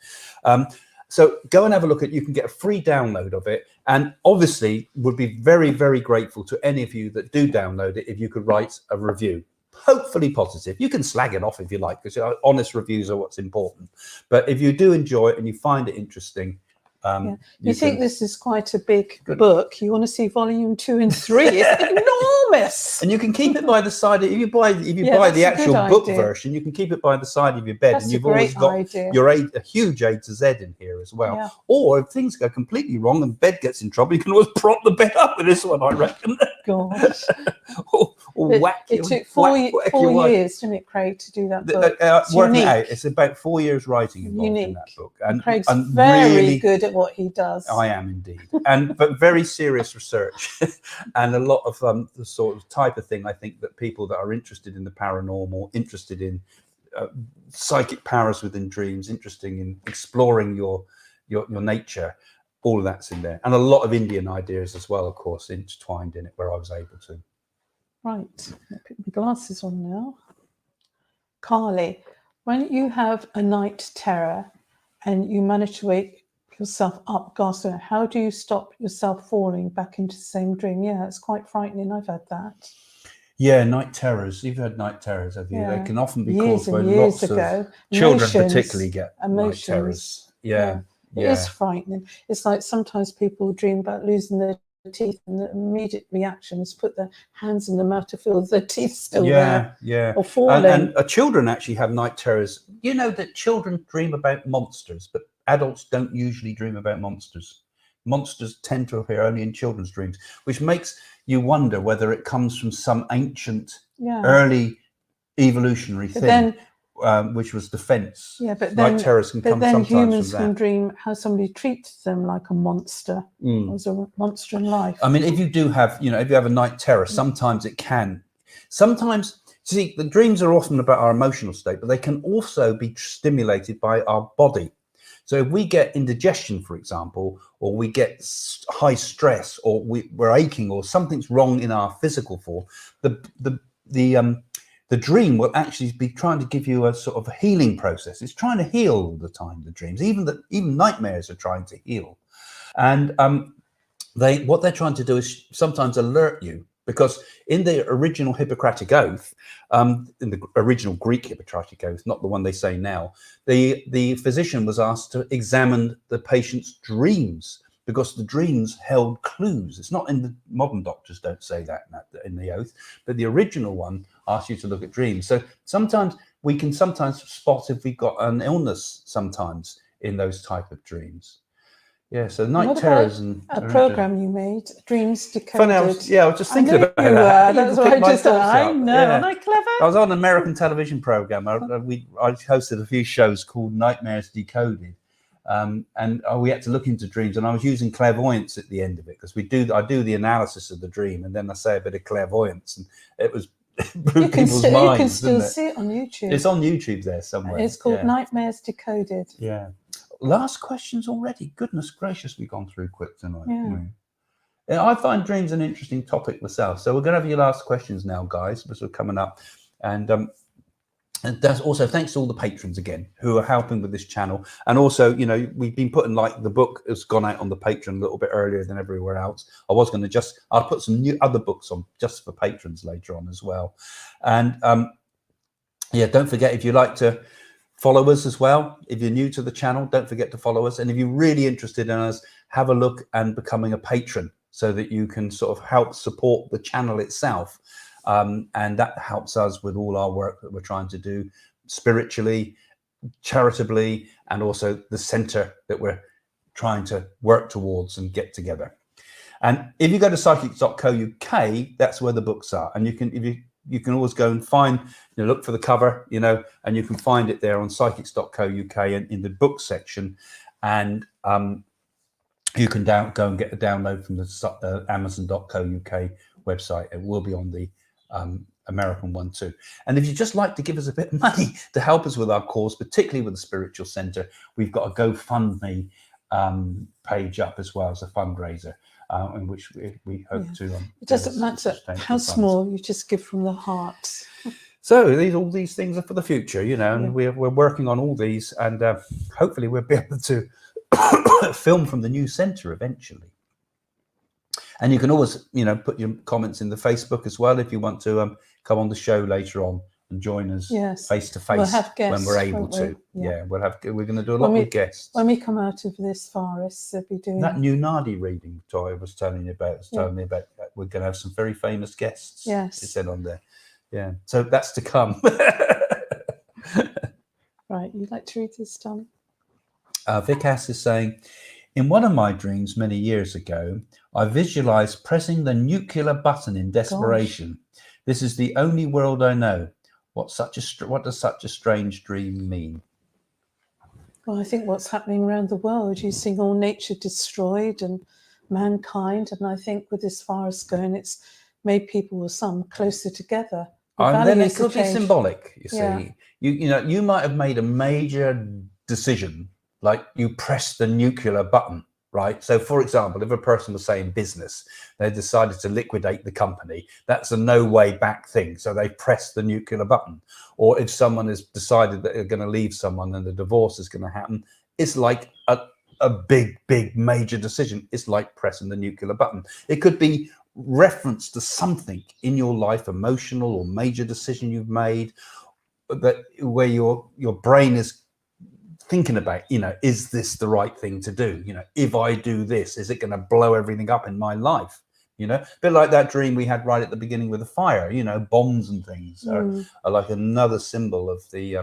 So go and have a look at it. You can get a free download of it, and obviously would be very, very grateful to any of you that do download it if you could write a review, hopefully positive. You can slag it off if you like, because honest reviews are what's important. But if you do enjoy it and you find it interesting, you think this is quite a big book. You want to see volume 2 and 3. It's enormous. And you can keep it by the side. If you buy the actual book version, you can keep it by the side of your bed. That's and you've always got a huge A to Z in here as well. Yeah. Or if things go completely wrong and bed gets in trouble, you can always prop the bed up with this one, I reckon. Gosh. It took 4 years, didn't it, Craig, to do that book? Working it out, it's about 4 years writing involved in that book. And Craig's very really good at what he does. I am indeed. But very serious research and a lot of the sort of type of thing I think that people that are interested in the paranormal, interested in psychic powers within dreams, interested in exploring your nature, all of that's in there. And a lot of Indian ideas as well, of course, intertwined in it where I was able to. Right, I'll put my glasses on now. Carly, when you have a night terror and you manage to wake yourself up, gasping, how do you stop yourself falling back into the same dream? Yeah, it's quite frightening. I've had that. Yeah, night terrors. You've had night terrors, have you? Yeah. They can often be caused by lots of children, particularly get night terrors. Yeah. It is frightening. It's like sometimes people dream about losing their teeth, and the immediate reaction is put their hands in the mouth to feel their teeth still there. Or falling. And children actually have night terrors. You know that children dream about monsters, but adults don't usually dream about monsters. Monsters tend to appear only in children's dreams, which makes you wonder whether it comes from some ancient, early evolutionary thing. Which was defense. Yeah, but then, night terrors can come sometimes humans from that. Can dream how somebody treats them like a monster, as a monster in life. I mean, if you do have, if you have a night terror, sometimes it can. Sometimes, see, the dreams are often about our emotional state, but they can also be stimulated by our body. So if we get indigestion, for example, or we get high stress, or we're aching, or something's wrong in our physical form, the dream will actually be trying to give you a sort of a healing process. It's trying to heal all the time, the dreams. Even nightmares are trying to heal. And what they're trying to do is sometimes alert you, because in the original Hippocratic Oath, in the original Greek Hippocratic Oath, not the one they say now, the physician was asked to examine the patient's dreams, because the dreams held clues. It's not in the modern doctors don't say that in the oath, but the original one asks you to look at dreams. So sometimes we can spot if we've got an illness sometimes in those type of dreams. Yeah, so night terrors and a program you made, Dreams Decoded. Funny, I was just thinking about that. That's what I just thought. I know, aren't I clever? I was on an American television program. I hosted a few shows called Nightmares Decoded. we had to look into dreams, and I was using clairvoyance at the end of it, because I do the analysis of the dream, and then I say a bit of clairvoyance, and it was people's minds. You can still see it on YouTube. It's on YouTube there somewhere. It's called Nightmares Decoded. Yeah. Last questions already. Goodness gracious, we've gone through quick tonight. Yeah. I find dreams an interesting topic myself. So we're going to have your last questions now, guys, because we're coming up. And that's also thanks to all the patrons again who are helping with this channel. And also, we've been putting, like, the book has gone out on the Patreon a little bit earlier than everywhere else. I'll put some new other books on just for patrons later on as well. And don't forget, if you like to follow us as well, if you're new to the channel, don't forget to follow us. And if you're really interested in us, have a look and becoming a patron, so that you can sort of help support the channel itself. And that helps us with all our work that we're trying to do spiritually, charitably, and also the center that we're trying to work towards and get together. And if you go to psychics.co.uk, that's where the books are. And you can always go and find, look for the cover, and you can find it there on psychics.co.uk and in the book section. And you can go and get a download from the amazon.co.uk website. It will be on the American one too. And if you'd just like to give us a bit of money to help us with our cause, particularly with the Spiritual Center, we've got a GoFundMe page up as well as a fundraiser, in which we hope to. It doesn't matter how small, you just give from the heart. So all these things are for the future, and we're working on all these, and hopefully we'll be able to film from the new center eventually. And you can always, put your comments in the Facebook as well if you want to come on the show later on and join us face to face when we're able to. Yeah, we're going to do a lot with guests. When we come out of this virus, they'll be doing that new Nadi reading I was telling you about. We're going to have some very famous guests. Yes, it said on there. Yeah, so that's to come. Right, you'd like to read this, Tom? Vikas is saying, in one of my dreams many years ago, I visualized pressing the nuclear button in desperation. Gosh. This is the only world I know. What does such a strange dream mean? Well, I think what's happening around the world, you're seeing all nature destroyed and mankind. And I think with this virus going, it's made people or some closer together. And then it could be symbolic, you see. You might have made a major decision, like you press the nuclear button, right? So, for example, if a person was saying business, they decided to liquidate the company, that's a no way back thing. So they press the nuclear button. Or if someone has decided that they're going to leave someone and the divorce is going to happen, it's like a big, major decision. It's like pressing the nuclear button. It could be reference to something in your life, emotional or major decision you've made, that where your brain is thinking about, is this the right thing to do? If I do this, is it going to blow everything up in my life? A bit like that dream we had right at the beginning with the fire. Bombs and things are like another symbol of the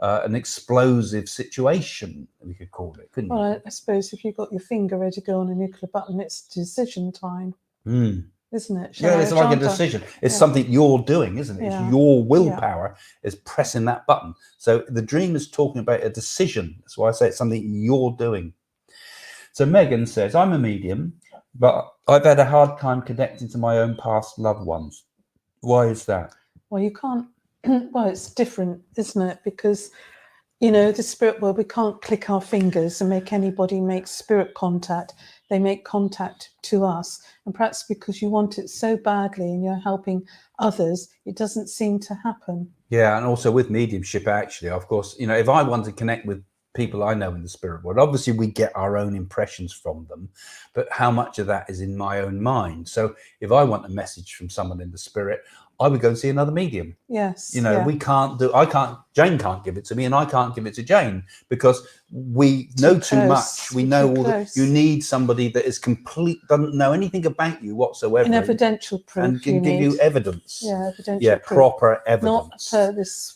an explosive situation, we could call it, couldn't you? I suppose if you've got your finger ready to go on a nuclear button, it's decision time. Isn't it? It's like a decision. It's something you're doing, isn't it? It's your willpower is pressing that button. So the dream is talking about a decision. That's why I say it's something you're doing. So Megan says, I'm a medium, but I've had a hard time connecting to my own past loved ones. Why is that? Well, you can't. Well, it's different, isn't it? Because the spirit world, we can't click our fingers and make anybody make spirit contact. They make contact to us. And perhaps because you want it so badly and you're helping others, it doesn't seem to happen. Yeah, and also with mediumship, actually, of course, if I want to connect with people I know in the spirit world, obviously we get our own impressions from them, but how much of that is in my own mind? So if I want a message from someone in the spirit, I would go and see another medium. Yes. Jane can't give it to me and I can't give it to Jane because we know too much. We know all that. You need somebody that is doesn't know anything about you whatsoever. An evidential proof. And can give you evidence. Yeah, evidential proof. Proper evidence.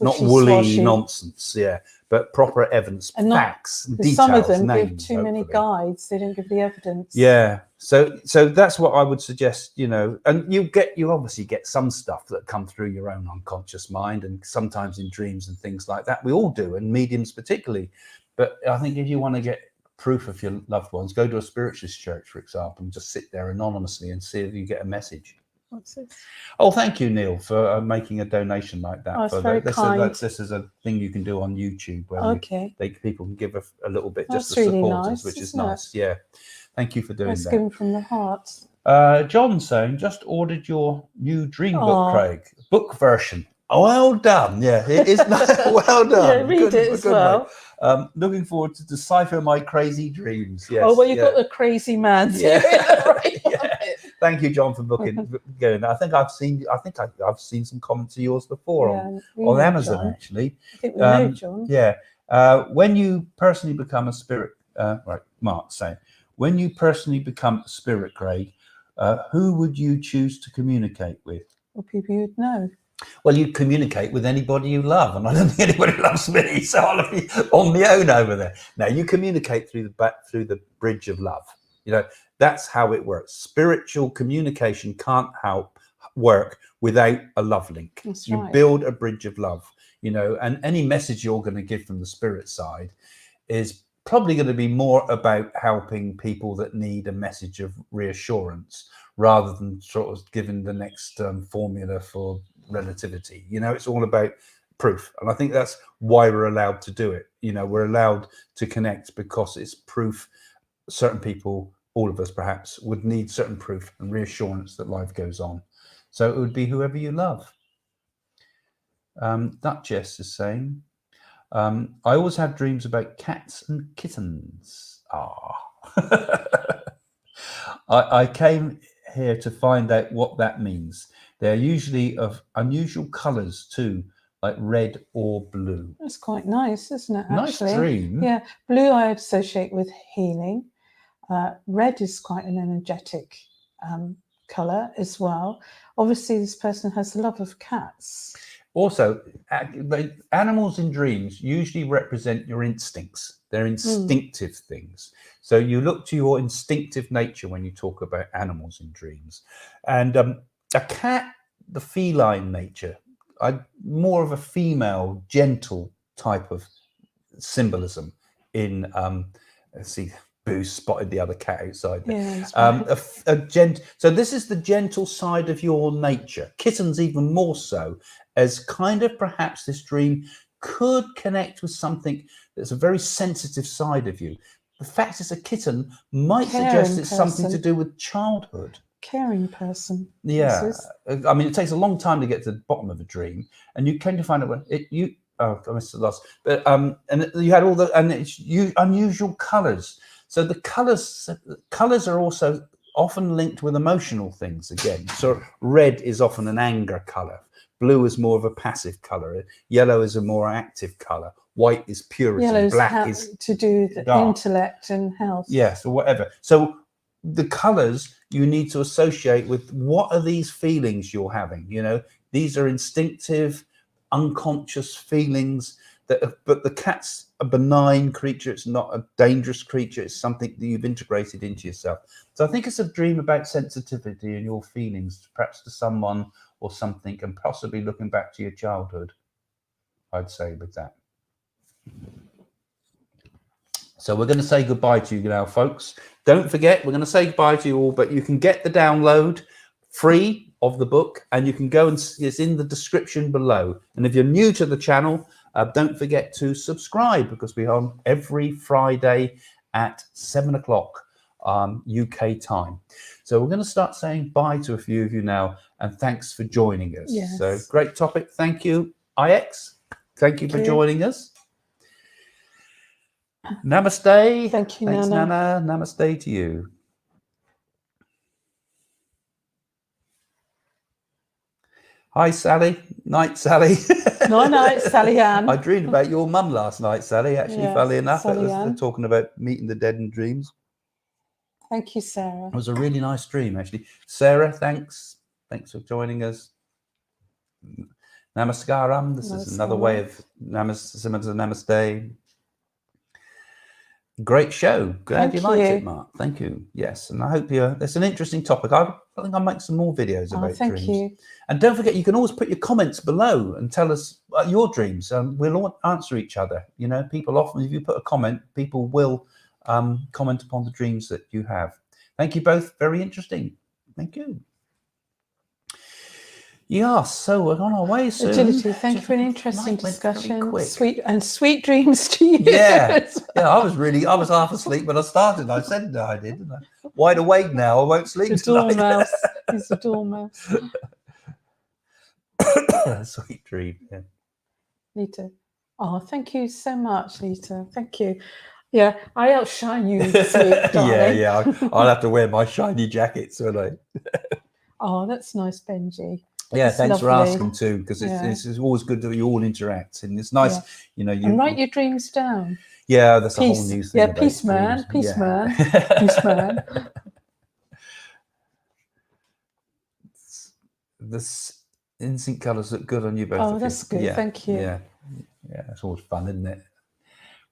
Not woolly nonsense. Yeah. But proper evidence, facts, details. Some of them give too many guides. They don't give the evidence. Yeah. So that's what I would suggest, and you obviously get some stuff that come through your own unconscious mind and sometimes in dreams and things like that. We all do, and mediums particularly. But I think if you want to get proof of your loved ones, go to a spiritualist church, for example, and just sit there anonymously and see if you get a message. What's this? Oh, thank you, Neil, for making a donation like that. Oh, it's very kind. This is a thing you can do on YouTube where people can give a little bit just to That's really support us, nice, which is isn't it? nice. Yeah, thank you for doing That's that. given from the heart. John's saying, just ordered your new dream book, Craig. Book version. Oh, well done. Yeah, it is nice. Well done. Yeah, read it as well. Looking forward to decipher my crazy dreams. Yes. Oh, well, you've got the crazy man. Yeah. Right. Thank you, John, for going. I think I've seen some comments of yours before on Amazon, John. Actually. I think we know John. Yeah. When you personally become a spirit, right? Mark's saying, when you personally become a spirit, Craig, who would you choose to communicate with? Well, people you'd know. Well, you communicate with anybody you love, and I don't think anybody loves me, so I'll be on my own over there. Now, you communicate through the bridge of love. You know, that's how it works. Spiritual communication can't work without a love link. That's you right. Build a bridge of love, you know, and any message you're going to give from the spirit side is probably going to be more about helping people that need a message of reassurance rather than sort of giving the next formula for relativity. You know, it's all about proof, and I think that's why we're allowed to do it. You know, we're allowed to connect because it's proof. Certain people, all of us perhaps, would need certain proof and reassurance that life goes on. So it would be whoever you love. Duchess is saying, I always have dreams about cats and kittens. I came here to find out what that means. They're usually of unusual colours too, like red or blue. That's quite nice, isn't it? Nice actually? Dream. Yeah, blue I associate with healing. Red is quite an energetic colour as well. Obviously, this person has a love of cats. Also, animals in dreams usually represent your instincts. They're instinctive things. So you look to your instinctive nature when you talk about animals in dreams. And a cat, the feline nature, more of a female, gentle type of symbolism in, let's see, Boo spotted the other cat outside there. Yeah, so this is the gentle side of your nature. Kittens even more so, as kind of perhaps this dream could connect with something that's a very sensitive side of you. The fact it's a kitten might suggest it's something to do with childhood. Caring person. Yeah. I mean, it takes a long time to get to the bottom of a dream, and you came to find out I missed the last. But and you had all it's unusual colours. So the colours are also often linked with emotional things again. So red is often an anger colour. Blue is more of a passive colour. Yellow is a more active colour. White is purity. Yellow's black is to do with intellect and health. Yes, or whatever. So the colours you need to associate with what are these feelings you're having. You know, these are instinctive, unconscious feelings. But the cat's a benign creature. It's not a dangerous creature. It's something that you've integrated into yourself. So I think it's a dream about sensitivity and your feelings, perhaps to someone or something, and possibly looking back to your childhood, I'd say, with that. So we're going to say goodbye to you now, folks. Don't forget, we're going to say goodbye to you all, but you can get the download free of the book, and you can go and it's in the description below. And if you're new to the channel, don't forget to subscribe, because we're on every Friday at 7 o'clock UK time. So we're going to start saying bye to a few of you now, and thanks for joining us. Yes. So great topic. Thank you, IX. Thank you for joining us. Namaste. Thank you, Thanks, Nana. Nana. Namaste to you. Hi, Sally. Night, Sally. Night, Sally Ann. I dreamed about your mum last night, Sally. Actually, Yes, funnily enough, Sally Ann. talking about meeting the dead in dreams. Thank you, Sarah. It was a really nice dream, actually. Sarah, thanks. Thanks for joining us. Namaskaram. This is another way of namaste. Great show. Glad Thank you liked you. it, Mark. Thank you. Yes, and I hope it's an interesting topic. I think I'll make some more videos about Thank dreams. you. And don't forget, you can always put your comments below and tell us your dreams. We'll all answer each other. You know, people often, if you put a comment, people will comment upon the dreams that you have. Thank you both. Very interesting. Thank you. Yeah, so we're on our way soon. Agility, thank you for an interesting discussion. Sweet dreams to you. Yeah, I was half asleep when I started. I said that I did, didn't I? Wide awake now. I won't sleep tonight. Dormouse. He's a dormouse. Sweet dream. Yeah. Lita. Oh, thank you so much, Lita. Thank you. Yeah, I outshine you, sweet darling. Yeah. I'll have to wear my shiny jackets, won't I? Oh, that's nice, Benji. Yeah, That's thanks lovely. for asking too, because it's always good that you all interact, and it's nice, you know. And write your dreams down. Yeah, that's Peace. a whole new thing. Yeah, about peace, man. dreams. Peace, Yeah. man. Peace, man. The instinct colours look good on you both. Oh, that's good. Yeah. Thank you. Yeah, it's always fun, isn't it?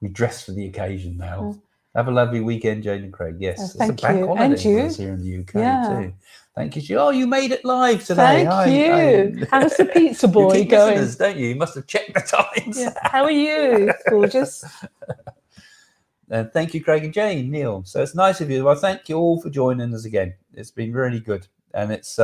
We dress for the occasion now. Have a lovely weekend, Jane and Craig. Yes, thank it's a bank you. holiday And you. for us here in the UK too. Thank you. Oh, you made it live today. Thank you. How's the pizza boy you keep going? Us, don't you? You must have checked the times. Yeah. How are you? Gorgeous. Thank you, Craig and Jane, Neil. So it's nice of you. Well, thank you all for joining us again. It's been really good, and it's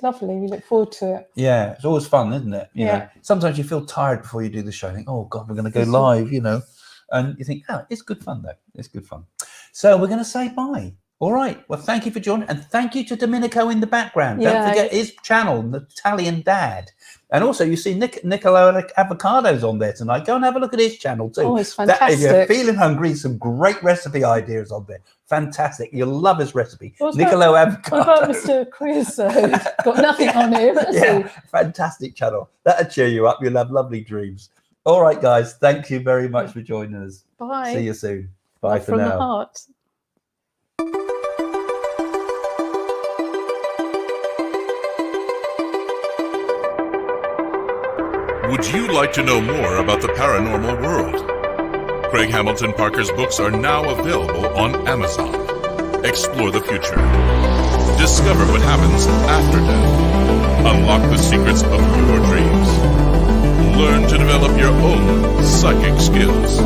lovely. We look forward to it. Yeah, it's always fun, isn't it? You know, sometimes you feel tired before you do the show. You think, oh God, we're going to go live, you know, and you think, oh, it's good fun though. It's good fun. So we're going to say bye. All right. Well, thank you for joining, and thank you to Domenico in the background. Don't forget his channel, the Italian Dad. And also, you see Niccolo Avocado's on there tonight. Go and have a look at his channel too. Oh, it's fantastic. If you're feeling hungry, some great recipe ideas on there. Fantastic. You'll love his recipe. Niccolo Avocado. What about Mr. Creosote? Got nothing on him, has he? Fantastic channel. That'll cheer you up. You'll have lovely dreams. All right, guys. Thank you very much for joining us. Bye. See you soon. Bye for now. From now. the heart. Would you like to know more about the paranormal world? Craig Hamilton Parker's books are now available on Amazon. Explore the future. Discover what happens after death. Unlock the secrets of your dreams. Learn to develop your own psychic skills.